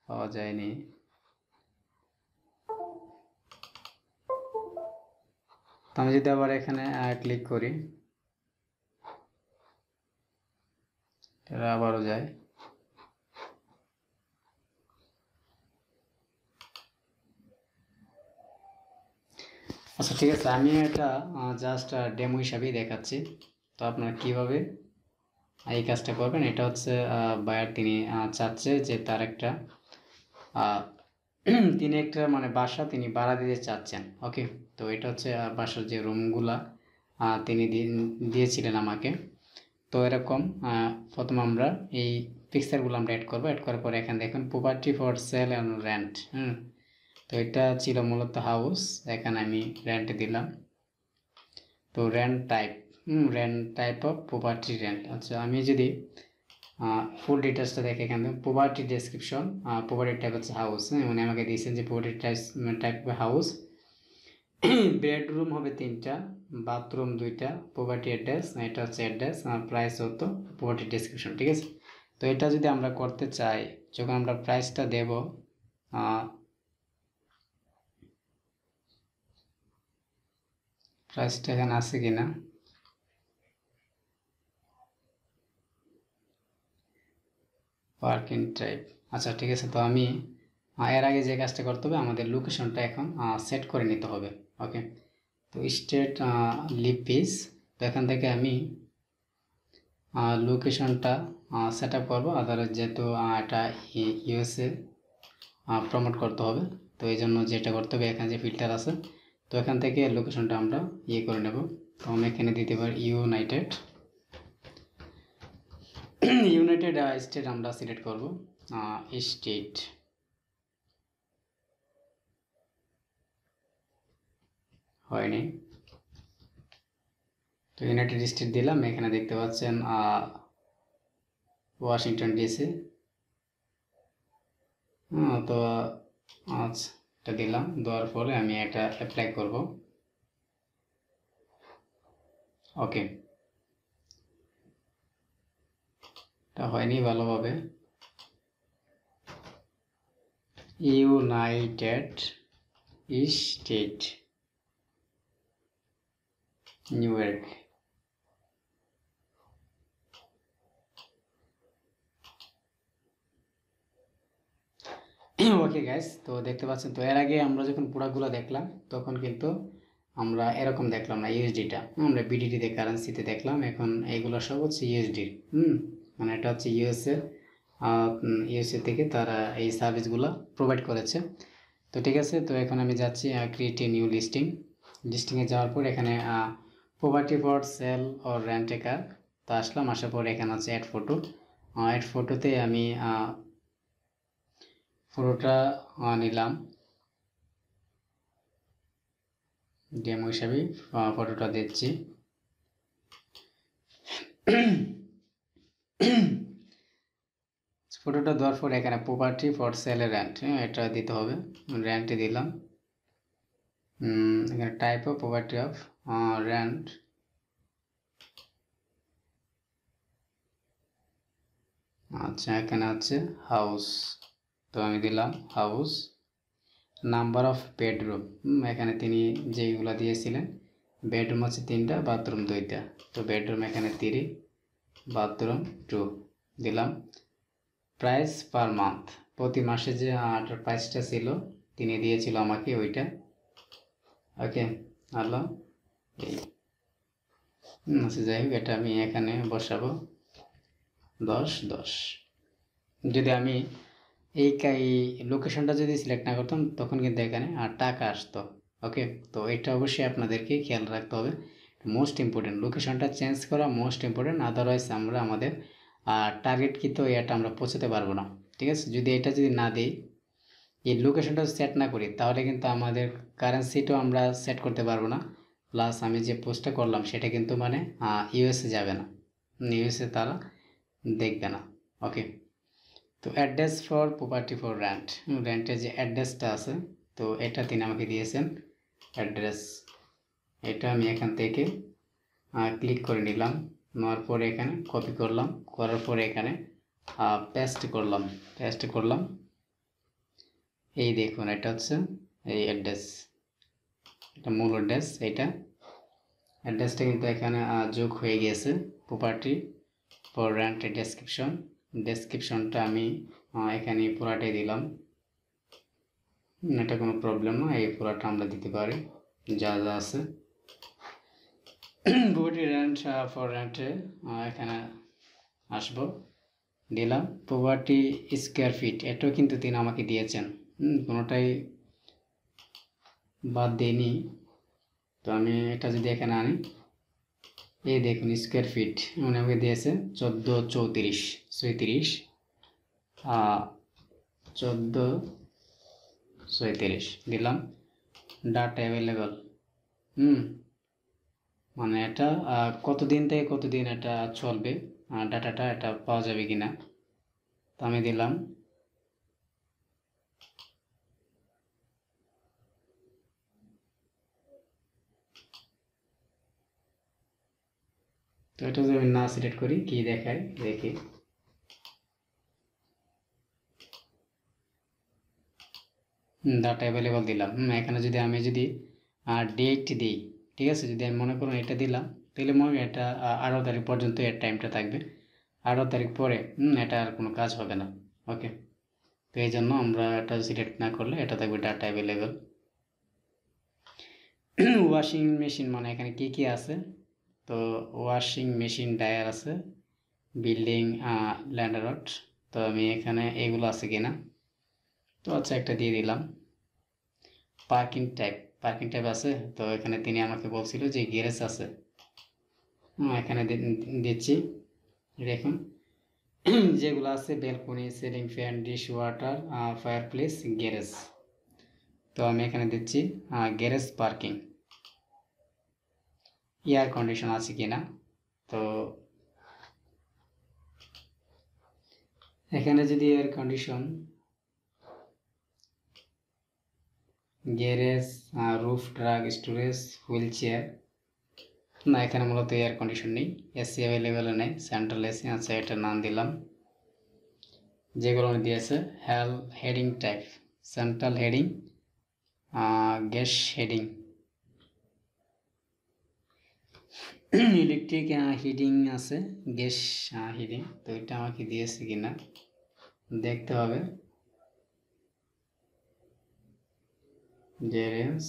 পাওয়া যায়নি। তো আমি যদি আবার এখানে ক্লিক করি, এটা আবারও যায়। আচ্ছা, ঠিক আছে, আমি এটা জাস্ট ডেমো হিসাবেই দেখাচ্ছি। তো আপনারা কিভাবে এই কাজটা করবেন, এটা হচ্ছে বায়ার তিনি চাচ্ছে যে তার একটা তিনি একটা মানে বাসা তিনি ভাড়া দিতে চাচ্ছেন। ওকে, তো এটা হচ্ছে বাসার যে রুমগুলা তিনি দিয়েছিলেন আমাকে। তো এরকম প্রথম আমরা এই পিকচারগুলো আমরা অ্যাড করবো। অ্যাড করার পরে এখানে দেখুন property for sell and rent. তো এটা ছিল মূলত হাউস, এখানে আমি রেন্ট দিলাম। তো rent type of property rent. আচ্ছা, আমি যদি ফুল ডিটেলসটা দেখে এখানে প্রপার্টি ডেসক্রিপশন, প্রপার্টি টাইপ হচ্ছে হাউস। মানে আমাকে দিয়েছেন যে প্রপার্টি টাইপ হাউস, বেডরুম হবে 3টা, বাথরুম 2টা, প্রপার্টি অ্যাড্রেস, এটা হচ্ছে অ্যাড্রেস, প্রাইস হতো, প্রপার্টি ডেসক্রিপশন। ঠিক আছে, তো এটা যদি আমরা করতে চাই, যখন আমরা প্রাইসটা দেব, প্রাইসটা এখানে আছে কিনা, পার্কিং টাইপ। আচ্ছা, ঠিক আছে, তো আমি এর আগে যে কাজটা করতে হবে, আমাদের লোকেশনটা এখন সেট করে নিতে হবে। ওকে, তো স্টেট লিপিস, তো এখান থেকে আমি লোকেশনটা সেট আপ করবো। আদারওয়াইজ যেহেতু এটা ইউএসএ প্রমোট করতে হবে, তো এই জন্য যেটা করতে হবে, এখানে যে ফিল্টার আছে, তো এখান থেকে লোকেশনটা আমরা ইয়ে করে নেব। তো আমি এখানে দিতে পারি ইউনাইটেড স্টেট আমরা সিলেক্ট করব, স্টেট। হয়নি, তো ইউনাইটেড স্টেট দিলাম। এখানে দেখতে পাচ্ছেন ওয়াশিংটন ডিসি। তো আচ্ছা, এটা দিলাম। দেওয়ার পরে আমি এটা অ্যাপ্লাই করব। ওকে, এটা হয়নি ভালোভাবে। United state, new York. Okay guys, তো দেখতে পাচ্ছেন, তো এর আগে আমরা যখন প্রোডাক্টগুলো দেখলাম, তখন কিন্তু আমরা এরকম দেখলাম না ইউএসডিটা, আমরা বিডিটিতে কারেন্সিতে দেখলাম। এখন এইগুলো সব হচ্ছে ইউএসডি। মানে এটা হচ্ছে ইউএসএ ইউএসএ থেকে তারা এই সার্ভিসগুলো প্রোভাইড করেছে। তো ঠিক আছে, তো এখন আমি যাচ্ছি ক্রিয়েট এ নিউ লিস্টিংয়ে যাওয়ার পর এখানে property for sale or rent a car, তো আসলাম, আসার পর এখানে আছে অ্যাড ফটোতে আমি ফটোটা নিলাম ডেমো হিসাবে, ফটোটা দিচ্ছি। ফটোটা দেওয়ার পর এখানে প্রপার্টি ফর সেল রেন্ট, এটা দিতে হবে, রেন্টে দিলাম। এখানে type of property of rent, আচ্ছা এখানে আছে হাউস, তো আমি দিলাম হাউস। নাম্বার অফ বেডরুম, এখানে তিনি যেইগুলো দিয়েছিলেন, বেডরুম আছে 3টা, বাথরুম 2টা, তো বেডরুম এখানে 3, বাথরুম 2 দিলাম। প্রাইস পার মান্থ, প্রতি মাসে যে প্রাইসটা ছিল তিনি দিয়েছিল আমাকে ওইটা, ওকে আল্লাহ এই আচ্ছা যাই হোক, এটা আমি এখানে বসাবো 10 যদি আমি এই লোকেশনটা যদি সিলেক্ট না করতাম তখন কিন্তু এখানে টাকা আসতো। ওকে, তো এটা অবশ্যই আপনাদেরকে খেয়াল রাখতে হবে, মোস্ট ইম্পর্টেন্ট, লোকেশনটা চেঞ্জ করা মোস্ট ইম্পর্টেন্ট, আদারওয়াইজ আমরা আমাদের টার্গেট কিন্তু এটা আমরা পৌঁছাতে পারবো না। ঠিক আছে, যদি এটা যদি না দিই, এই লোকেশনটা সেট না করি, তাহলে কিন্তু আমাদের কারেন্সিটাও আমরা সেট করতে পারবো না, প্লাস আমি যে পোস্টটা করলাম সেটা কিন্তু মানে ইউএসএ যাবে না, ইউএসএ তারা দেখবে না। ওকে, তো অ্যাড্রেস ফর প্রপার্টি ফর রেন্টের যে অ্যাড্রেসটা আছে, তো এটা তিনি আমাকে দিয়েছেন অ্যাড্রেস, এটা আমি এখান থেকে ক্লিক করে নিলাম, নেওয়ার পরে এখানে কপি করলাম, করার পরে এখানে পেস্ট করলাম। এই দেখুন, এটা হচ্ছে এই অ্যাড্রেস, এটা মূল অ্যাড্রেস, এইটা অ্যাড্রেসটা কিন্তু এখানে যোগ হয়ে গিয়েছে। প্রপার্টি ফর রেন্টের ডেসক্রিপশনটা আমি এখানে পুরাটাই দিলাম, এটা কোনো প্রবলেম না, এই পুরাটা আমরা দিতে পারি যা যা আছে। প্রপার্টি রেন্ট ফর রেন্টে এখানে আসবো, দিলাম। প্রপার্টি স্কোয়ার ফিট, এটাও কিন্তু তিনি আমাকে দিয়েছেন, কোনোটাই বাদ দিইনি। তো আমি এটা যদি এখানে আনি, এই দেখুন স্কোয়ার ফিট উনি আমাকে দিয়েছে 1434 1434 দিলাম। ডাটা অ্যাভেলেবল, মানে এটা কতদিন থেকে কতদিন এটা চলবে, ডাটাটা এটা পাওয়া যাবে কিনা, তো আমি দিলাম। তো এটা যদি আমি না সিলেক্ট করি কি দেখায় দেখি, ডাটা অ্যাভেলেবল দিলাম। এখানে যদি আমি ডেট দিই, ঠিক আছে, যদি আমি মনে করুন এটা দিলাম, তাহলে মনে এটা 18 তারিখ পর্যন্ত এর টাইমটা থাকবে, 18 তারিখ পরে এটা আর কোনো কাজ হবে না। ওকে, তো এই জন্য আমরা এটা সিলেক্ট না করলে এটা থাকবে ডাটা অ্যাভেলেবল। ওয়াশিং মেশিন, মানে এখানে কি কি আছে, তো ওয়াশিং মেশিন ডায়ার আছে, বিল্ডিং ল্যান্ডারট, তো আমি এখানে এগুলো আছে কিনা, তো আচ্ছা একটা দিয়ে দিলাম। পার্কিং টাইপ আছে, তো এখানে তিনি আমাকে বলছিল যে গ্যারেজ আছে, এখানে দিচ্ছি। দেখুন যেগুলো আছে balcony, ceiling fan, dish water, fire place, garage, তো আমি এখানে দিচ্ছি গ্যারেজ পার্কিং। এয়ার কন্ডিশন আছে কিনা, তো এখানে যদি air condition, garage, roof truck, storage, wheel chair, না এখানে মূলত এয়ার কন্ডিশন নেই, এসি অ্যাভেলেবেল নেই, সেন্ট্রাল এসি আছে, এটা নাম দিলাম। যেগুলো দিয়েছে heading type, central heading, gas heading, electric heating আছে, গ্যাস হিটিং, তো এটা আমাকে দিয়েছে কিনা দেখতে হবে। গ্যারেজ,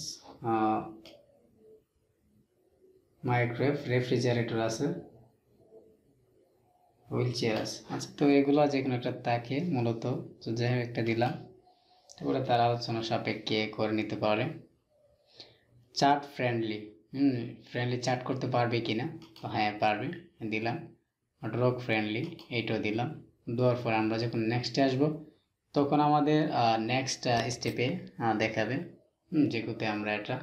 মাইক্রোওয়েভ, রেফ্রিজারেটর আছে, হুইল চেয়ার আছে। আচ্ছা, তো এগুলো যে কোনো একটা থাকে মূলত, তো যাই হোক একটা দিলাম, তারপরে তার আলোচনা সাপেক্ষে করে নিতে পারে। চার্ট ফ্রেন্ডলি, ফ্রেন্ডলি চার্ট করতে পারবে কিনা, তো হ্যাঁ পারবে, দিলাম। ড্রগ ফ্রেন্ডলি, এইটাও দিলাম। দেওয়ার পর আমরা যখন নেক্সটে আসবো তখন আমাদের নেক্সট স্টেপে দেখাবে যেগুলোতে আমরা এটা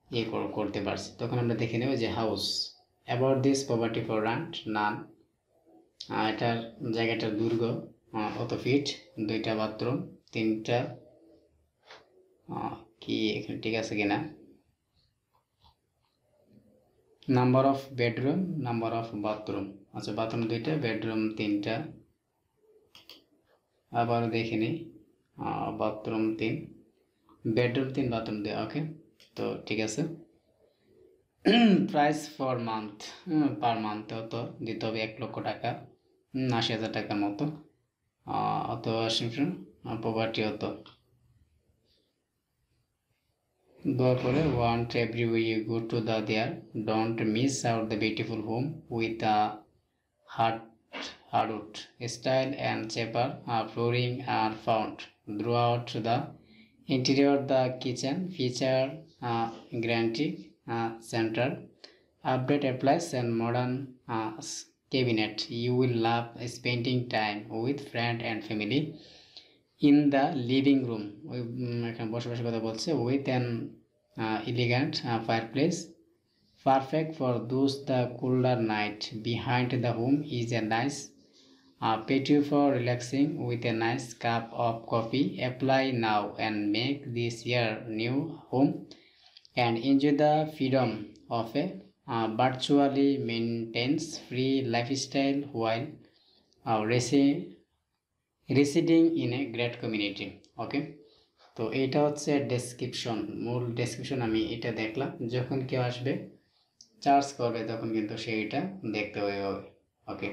ইয়ে করতে পারছি। তখন আমরা দেখে নেব যে house about this property for rent নান, এটার জায়গাটার দৈর্ঘ্য কত ফিট, 2টা বাথরুম, 3টা কি এখানে ঠিক আছে কিনা, number of bedroom, number of bathroom, আচ্ছা বাথরুম 2টা, বেডরুম 3টা, আবার দেখে নিই বাথরুম 3, বেডরুম 3, বাথরুম 2, ওকে। তো ঠিক আছে। Price for month, per month অত দিতে হবে 1 লক্ষ টাকা, 80,000 টাকার মতো। অত প্রপার্টি অত দেওয়ার পরে want every we go to the there, don't miss out the beautiful home with hardwood style and cheaper flooring are found throughout the interior. The kitchen feature granite center, upgrade appliances and modern cabinet. You will love spending time with friends and family in the living room, এখানে বসবাসের কথা বলছে, with an elegant fireplace, perfect for those the cooler night. Behind the home is a nice patio for relaxing with a nice cup of coffee. Apply now and make this your new home and enjoy the freedom of a virtually maintains free lifestyle while residing in a great community. ওকে, তো এইটা হচ্ছে description, মূল description. আমি এটা দেখলাম, যখন কেউ আসবে চার্জ করবে তখন কিন্তু সেইটা দেখতে হবে। ওকে,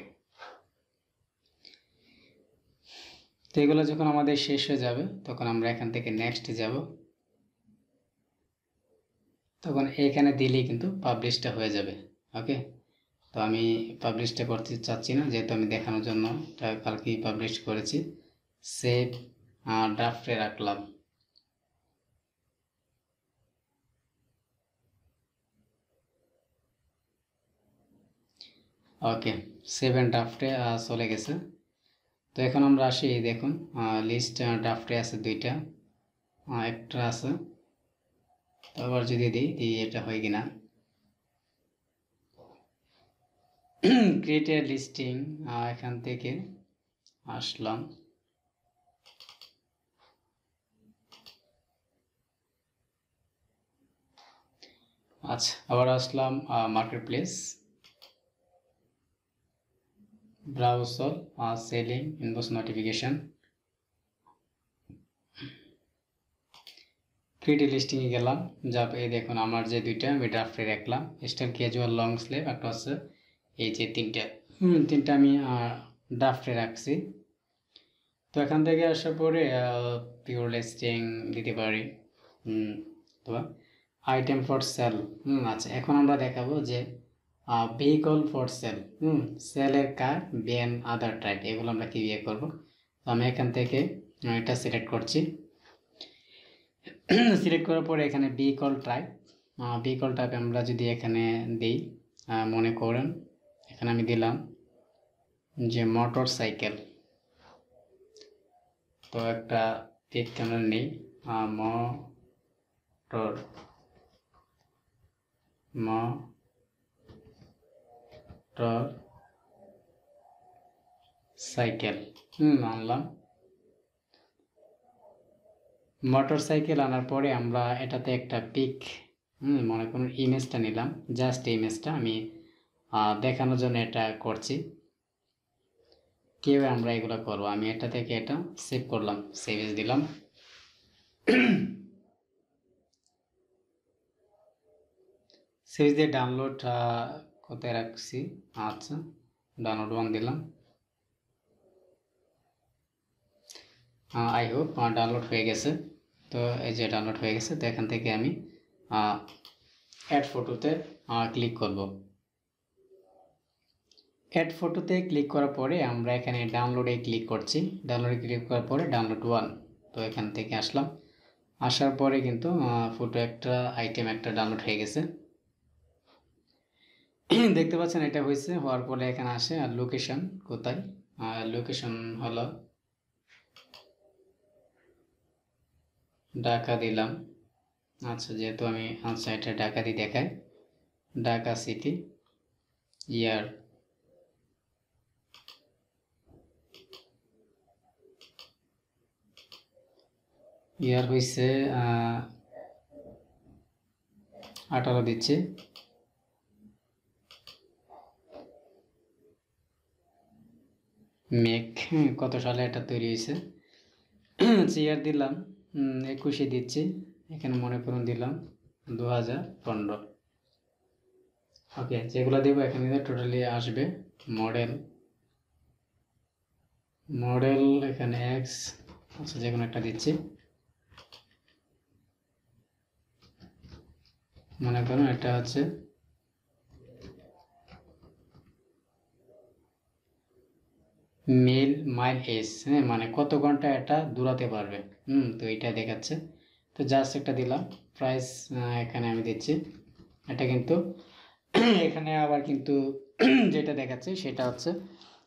তো এগুলো যখন আমাদের শেষ হয়ে যাবে তখন আমরা এখান থেকে নেক্সট যাব, তখন এইখানে দিলেই কিন্তু পাবলিশটা হয়ে যাবে। ওকে, তো আমি পাবলিশটা করতে চাচ্ছি না, যেহেতু আমি দেখানোর জন্য কালকেই পাবলিশ করেছি। সেভ ড্রাফটে রাখলাম। ওকে, সেভ অ্যান্ড ড্রাফটে চলে গেছে। তো এখন আমরা আসি, দেখুন লিস্ট ড্রাফটে আছে 2টা, একটা আছে। তো আবার যদি দিই এটা হয় কিনা, ক্রিয়েট এ লিস্টিং, এখান থেকে আসলাম, আচ্ছা আবার আসলাম market place, browser, selling, invoice notification, create লিস্টিংয়ে গেলাম। যা এই দেখুন আমার যে 2টা আমি ড্রাফটে রাখলাম, স্টাইল ক্যাজুয়াল লং স্লিভ, একটা হচ্ছে এই যে 3টা আমি ড্রাফটে রাখছি। তো এখান থেকে আসার পরে পিওর লিস্টিং দিতে পারি, তো আইটেম ফর সেল। আচ্ছা, এখন আমরা দেখাবো যে ভেহিকল ফর সেল, সেলের কার, ভ্যান, আদার টাইপ, এগুলো আমরা কি বিয়ে করবো। তো আমি এখান থেকে এটা সিলেক্ট করছি। সিলেক্ট করার পরে এখানে ভেহিকল টাইপ আমরা যদি এখানে দিই, মনে করেন এখানে আমি দিলাম যে মোটর সাইকেল, তো একটা টেক ক্যামেরা নেই, মোটর সাইকেল আনলাম। মোটর সাইকেল আনার পরে আমরা এটাতে একটা পিক, মনে করুন ইমেজটা নিলাম, জাস্ট ইমেজটা আমি দেখানোর জন্য এটা করছি। কীভাবে আমরা এগুলো করবো, আমি এটা থেকে এটা সেভ করলাম, সেভ এজ দিলাম। সেভ দিয়ে ডাউনলোড কোথায় রাখছি, আচ্ছা ডাউনলোড 1 দিলাম। আই হোপ ডাউনলোড হয়ে গেছে। তো এই যে ডাউনলোড হয়ে গেছে, তো এখান থেকে আমি অ্যাড ফটোতে ক্লিক করব। অ্যাড ফটোতে ক্লিক করার পরে আমরা এখানে ডাউনলোডে ক্লিক করছি। ডাউনলোডে ক্লিক করার পরে ডাউনলোড ওয়ান, তো এখান থেকে আসলাম। আসার পরে কিন্তু ফটো একটা আইটেম একটা ডাউনলোড হয়ে গেছে। দেখতে পাচ্ছেন এটা হয়েছে। হওয়ার পরে এখানে আসে আর লোকেশন কোথায়, লোকেশন হলো ঢাকা দিলাম। আচ্ছা, যেহেতু আমি এটা ঢাকা দিয়ে দেখাই, ঢাকা সিটি, ইয়ার হয়েছে 18 দিচ্ছে। মেক কত সালে এটা তৈরি হয়েছে। ইয়ার দিলাম 21 দিচ্ছি, এখানে মনে করুন দিলাম 2015। ওকে, যেগুলো দেবো এখানে টোটালি আসবে। মডেল এখানে এক্স, আচ্ছা যে কোনো একটা দিচ্ছি। মনে করুন এটা হচ্ছে মাইল এস, হ্যাঁ, মানে কত ঘন্টা এটা দৌড়াতে পারবে। তো এটা দেখাচ্ছে। তো জাস্ট একটা দিলাম। প্রাইস এখানে আমি দিচ্ছি। এটা কিন্তু এখানে আবার কিন্তু যেটা দেখাচ্ছে সেটা হচ্ছে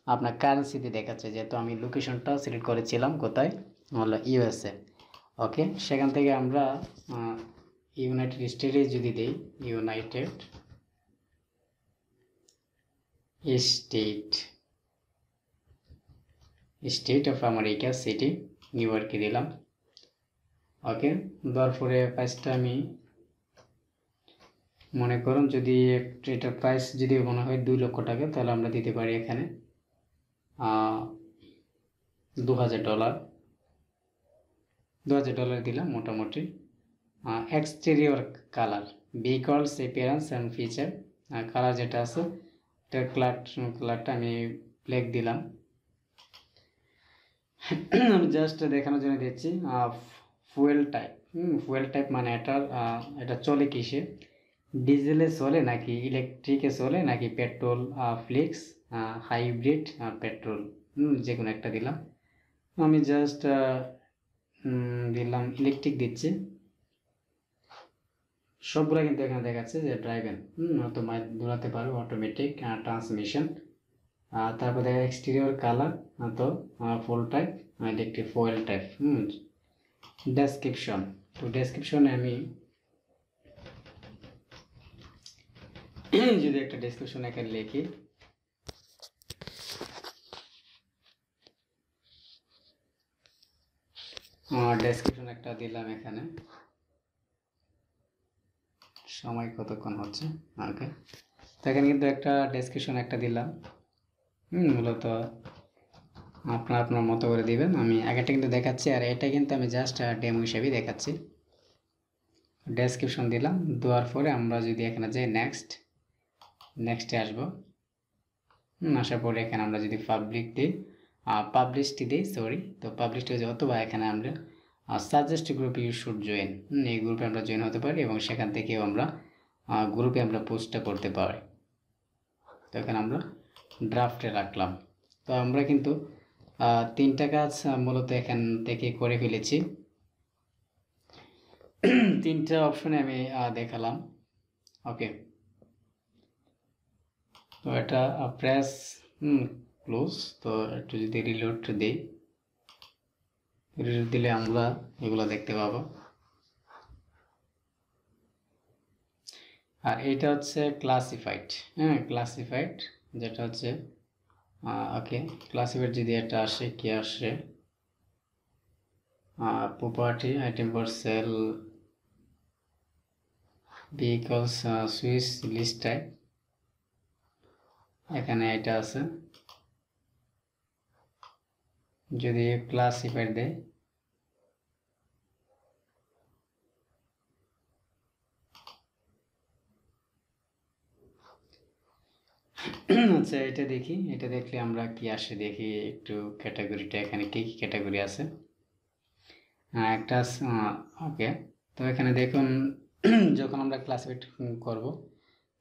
আপনার কারেন্সিতে দেখাচ্ছে, যেহেতু আমি লোকেশনটা সিলেক্ট করেছিলাম কোথায়, হলো ইউএসএ। ওকে, সেখান থেকে আমরা ইউনাইটেড স্টেটে যদি দিই, United state of America, city new ইয়র্কে দিলাম। ওকে, দেওয়ার পরে প্রাইসটা আমি মনে করুন যদি এটার প্রাইস যদি মনে হয় 2 লক্ষ টাকা, তাহলে আমরা দিতে পারি এখানে $2000। $2000 দিলাম মোটামুটি। Exterior colour, vehicles appearance and feature, colour যেটা আছে এটার কালারটা আমি ব্ল্যাক দিলাম। আমি জাস্ট দেখানোর জন্য দিচ্ছি। ফুয়েল টাইপ মানে এটা চলে কিসে, ডিজেলে চলে নাকি ইলেকট্রিকে চলে নাকি পেট্রোল, ফ্লিক্স, হাইব্রিড, পেট্রোল, যে কোনো একটা দিলাম। আমি জাস্ট দিলাম ইলেকট্রিক দিচ্ছি। সবগুলো কিন্তু এখানে দেখাচ্ছে যে ড্রাইভেন, হয়তো মাইল দৌড়াতে পারবে, অটোমেটিক ট্রান্সমিশন। তারপর দেখা এক্সটেরিয়র কালার, তো fuel type, electric fuel type. Description, তো ডেসক্রিপশনে আমি যদি একটা ডেসক্রিপশন এখানে লিখি, ডেসক্রিপশন একটা দিলাম এখানে। সময় কতক্ষণ হচ্ছে, ওকে, তো এখানে কিন্তু একটা ডেসক্রিপশন একটা দিলাম। মূলত আপনার মতো করে দিবেন। আমি আগেরটা কিন্তু দেখাচ্ছি, আর এটা কিন্তু আমি জাস্ট ডেমো হিসেবেই দেখাচ্ছি। ডেসক্রিপশন দিলাম, দেওয়ার পরে আমরা যদি এখানে যাই নেক্সটে আসবো। আসার পরে এখানে আমরা যদি পাবলিশটি দিই, তো পাবলিশটি হয়ে অথবা এখানে আমরা suggest group you should join, এই গ্রুপে আমরা জয়েন হতে পারি এবং সেখান থেকেও আমরা গ্রুপে আমরা পোস্টটা করতে পারি। তো এখানে আমরা ড্রাফটে রাখলাম। তো আমরা কিন্তু 3টা কাজ মূলত এখান থেকে করে ফেলেছি। 3টা অপশনে আমি দেখালাম। ওকে, তো এটা প্রেস ক্লোজ। তো একটু যদি রিলোড দিই, রিলোড দিলে আমরা এগুলো দেখতে পাবো। আর এটা হচ্ছে ক্লাসিফাইড, ক্লাসিফাইড যেটা হচ্ছে ওকে, ক্লাসিফাইড যদি এটা আসে, কি আসে, property, item for sale, vehicles, switch list type, এখানে এটা আছে। যদি ক্লাসিফাইড দেয়, আচ্ছা এটা দেখি, এটা দেখলে আমরা কি আসে দেখি একটু ক্যাটাগরিটা, এখানে কি কি ক্যাটাগরি আছে। একটা ওকে, তো এখানে দেখুন যখন আমরা ক্লাসিফাইড করব,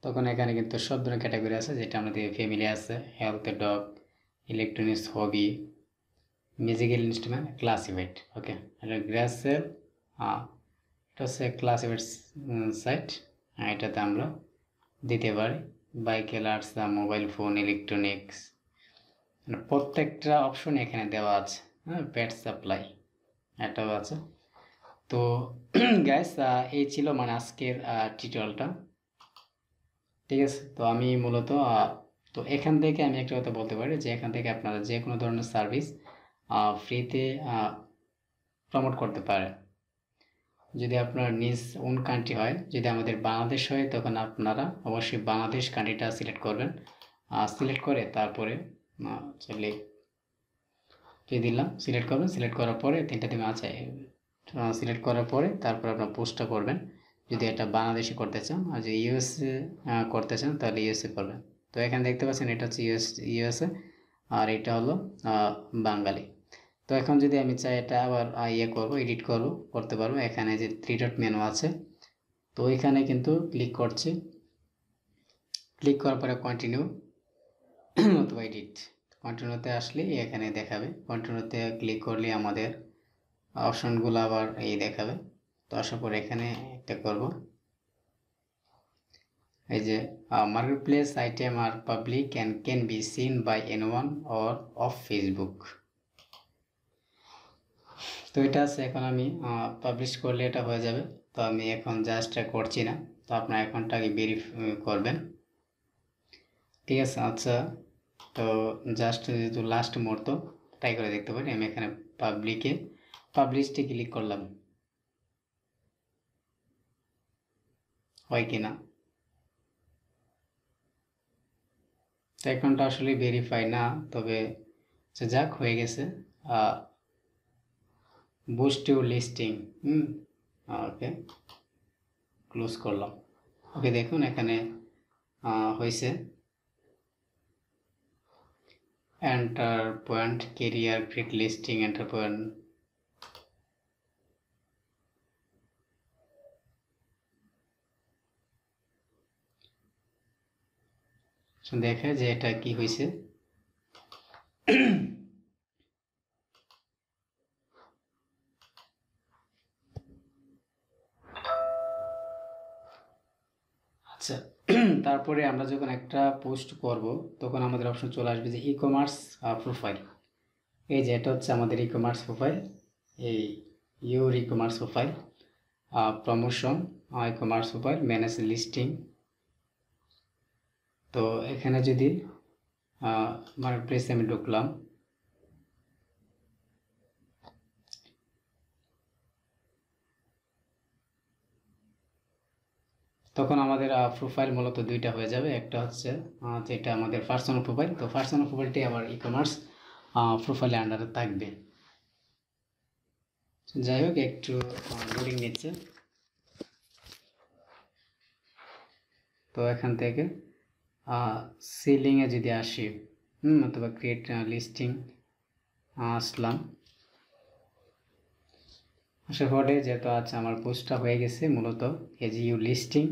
তখন এখানে কিন্তু সব ধরনের ক্যাটাগরি আছে, যেটা আমাদের ফ্যামিলি আছে, হেলথ, ডগ, ইলেকট্রনিক্স, হবি, মিউজিক্যাল ইনস্ট্রুমেন্ট, ক্লাসিফাইড। ওকে, এটা গ্রাসেল, এটা হচ্ছে ক্লাসিফাইড সাইট। এটাতে আমরা দিতে পারি vehicle arts, mobile phone, electronics, প্রত্যেকটা অপশন এখানে দেওয়া আছে। হ্যাঁ, পেট সাপ্লাই এটাও আছে। তো গ্যাস এই ছিল মানে আজকের টিউটোরিয়ালটা, ঠিক আছে। তো আমি মূলত তো এখান থেকে আমি একটা কথা বলতে পারি যে এখান থেকে আপনারা যে কোনো ধরনের সার্ভিস ফ্রিতে প্রমোট করতে পারেন। যদি আপনার নিজ ওন কান্ট্রি হয়, যদি আমাদের বাংলাদেশ হয়, তখন আপনারা অবশ্যই বাংলাদেশ কান্ট্রিটা সিলেক্ট করবেন। সিলেক্ট করে তারপরে চলে দিলাম, সিলেক্ট করবেন। সিলেক্ট করার পরে তিনটা দিন আছে, সিলেক্ট করার পরে তারপর আপনার পোস্টটা করবেন যদি এটা বাংলাদেশে করতে চান। আর যদি ইউএসএ করতে চান তাহলে ইউএসএ করবেন। তো এখানে দেখতে পাচ্ছেন এটা হচ্ছে ইউএসএ, আর এটা হলো বাঙালি। তো এখন যদি আমি চাই এটা আবার করব, এডিট করতে পারবো। এখানে যে 3 ডট মেনু আছে, তো ওইখানে কিন্তু ক্লিক করছি। ক্লিক করার পরে কন্টিনিউ অথবা এডিট, কন্টিনিউতে আসলে এখানে দেখাবে। কন্টিনিউতে ক্লিক করলে আমাদের অপশনগুলো আবার দেখাবে। তো আসার পর এখানে একটা করব, এই যে মার্কেট প্লেস আইটেম আর public and can be seen by anyone or off Facebook. তো এটা আছে। এখন আমি পাবলিশ করলে এটা হয়ে যাবে। তো আমি এখন জাস্ট করছি না, তো আপনার অ্যাকাউন্টটাকে ভেরিফাই করবেন, ঠিক আছে। আচ্ছা, তো জাস্ট যেহেতু লাস্ট মুহূর্ত ট্রাই করে দেখতে পারি। আমি এখানে পাবলিশে ক্লিক করলাম, হয় কি না। তো অ্যাকাউন্টটা আসলে ভেরিফাই না, তবে যাক হয়ে গেছে। Boost your listing, okay, close করলাম। ওকে, দেখুন এখানে হয়েছে enter point career create listing enter point. দেখে যে এটা কি হয়েছে। আচ্ছা, তারপরে আমরা যখন একটা পোস্ট করব তখন আমাদের অপশন চলে আসবে যে ই কমার্স প্রোফাইল। এই যে এটা হচ্ছে আমাদের ই কমার্স প্রোফাইল, এই your e commerce profile, promotion, e commerce profile, manage listing. তো এখানে যদি মার্কেট প্লেসে আমি ঢুকলাম, তখন আমাদের প্রোফাইল মূলত দুইটা হয়ে যাবে। একটা হচ্ছে যেটা আমাদের পার্সোনাল প্রোফাইল, তো পার্সোনাল প্রোফাইলটি আবার ই কমার্স প্রোফাইলের আন্ডারে থাকবে। যাই হোক, একটু লোডিং নিচ্ছে। তো এখান থেকে সিলিংয়ে যদি আসি, অথবা ক্রিয়েট লিস্টিং আসলাম, আসার পরে যেহেতু আছে আমার পোস্টটা হয়ে গেছে মূলত এই যে ইউ লিস্টিং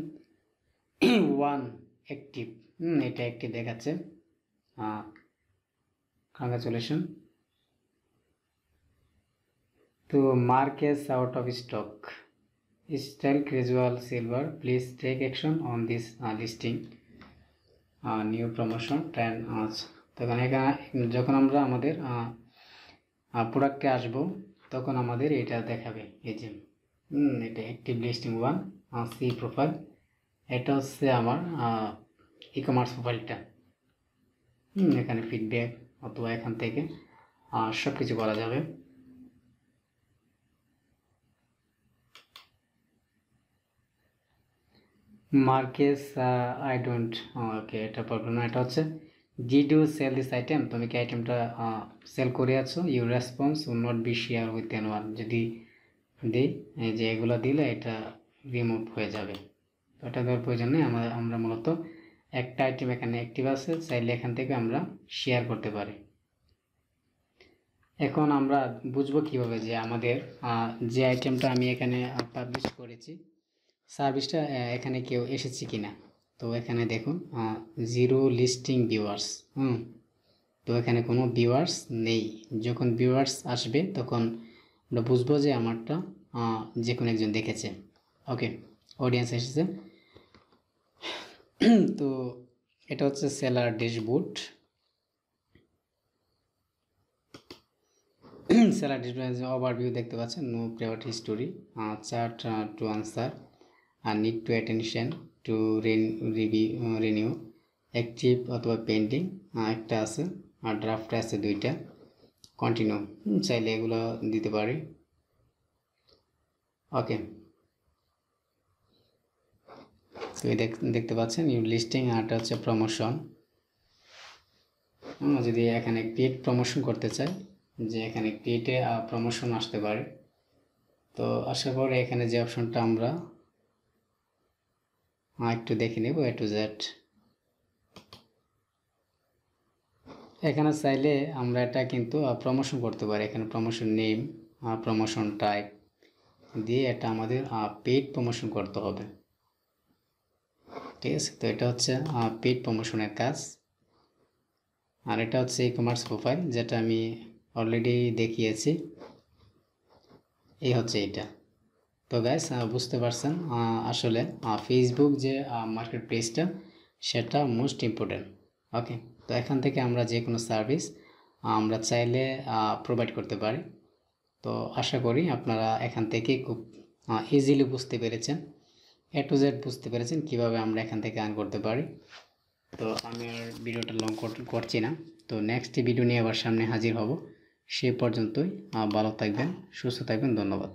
1 অ্যাক্টিভ, এটা অ্যাক্টিভ দেখাচ্ছে। কংগ্রাচুলেশন। তো mark as out of stock, style casual silver, please take action on this listing, new promotion 10 আজ। তখন এখানে যখন আমরা আমাদের প্রোডাক্টে আসব তখন আমাদের এটা দেখাবে। এই যে এটা অ্যাক্টিভ লিস্টিং 1 সি প্রোফাইল, এটা হচ্ছে আমার ই কমার্স প্রোফাইলটা। এখানে ফিডব্যাক অথবা এখান থেকে সব কিছু করা যাবে। মার্কেস আই ডোন্ট, ওকে, এটা প্রবলেম না। এটা হচ্ছে did you sell this item, তুমি কি আইটেমটা সেল করে আছো, your response will not be share with anyone. যদি দিই এই যে এগুলো দিলে এটা রিমুভ হয়ে যাবে, তো এটা দেওয়ার প্রয়োজন নেই। আমরা মূলত একটা আইটেম এখানে অ্যাক্টিভ আছে, চাইলে এখান থেকে আমরা শেয়ার করতে পারি। এখন আমরা বুঝবো কিভাবে যে আমাদের যে আইটেমটা আমি এখানে পাবলিশ করেছি সার্ভিসটা এখানে কেউ এসেছে কিনা। তো এখানে দেখুন 0 লিস্টিং ভিউয়ার্স। তো এখানে কোনো ভিউয়ার্স নেই। যখন ভিউয়ার্স আসবে তখন আমরা বুঝবো যে আমারটা যে কোনো একজন দেখেছে। ওকে, অডিয়েন্স এসেছে। তো এটা হচ্ছে seller dashboard. Seller dashboard overview দেখতে পাচ্ছেন, no private history, chart to answer, need to attention to renew, active অথবা পেন্ডিং একটা আছে, আর ড্রাফট আছে 2টা, কন্টিনিউ চাইলে এগুলো দিতে পারি। ওকে, তো দেখতে পাচ্ছেন নিউ লিস্টিং, আরটা হচ্ছে প্রমোশন। যদি এখানে পেড প্রমোশন করতে চাই, যে এখানে পেডে প্রমোশন আসতে পারে। তো আসার পরে এখানে যে অপশনটা আমরা একটু দেখে নেব, A to Z। এখানে চাইলে আমরা এটা কিন্তু প্রমোশন করতে পারি। এখানে প্রমোশন নেম, প্রমোশন টাইপ দিয়ে এটা আমাদের পেড প্রমোশন করতে হবে। ঠিক আছে, তো এটা হচ্ছে পেড প্রমোশনের কাজ। আর এটা হচ্ছে ই কমার্স প্রোফাইল, যেটা আমি অলরেডি দেখিয়েছি। এই হচ্ছে এটা। তো গাইস, বুঝতে পারছেন আসলে ফেসবুক যে মার্কেট প্লেসটা, সেটা মোস্ট ইম্পর্টেন্ট। ওকে, তো এখান থেকে আমরা যে কোনো সার্ভিস আমরা চাইলে প্রোভাইড করতে পারি। তো আশা করি আপনারা এখান থেকে খুব ইজিলি বুঝতে পেরেছেন, A to Z বুঝতে পেরেছেন কীভাবে আমরা এখান থেকে আর্ন করতে পারি। তো আমি আর ভিডিওটা লং করছি না। তো নেক্সট ভিডিও নিয়ে আবার সামনে হাজির হব। সে পর্যন্তই ভালো থাকবেন, সুস্থ থাকবেন। ধন্যবাদ।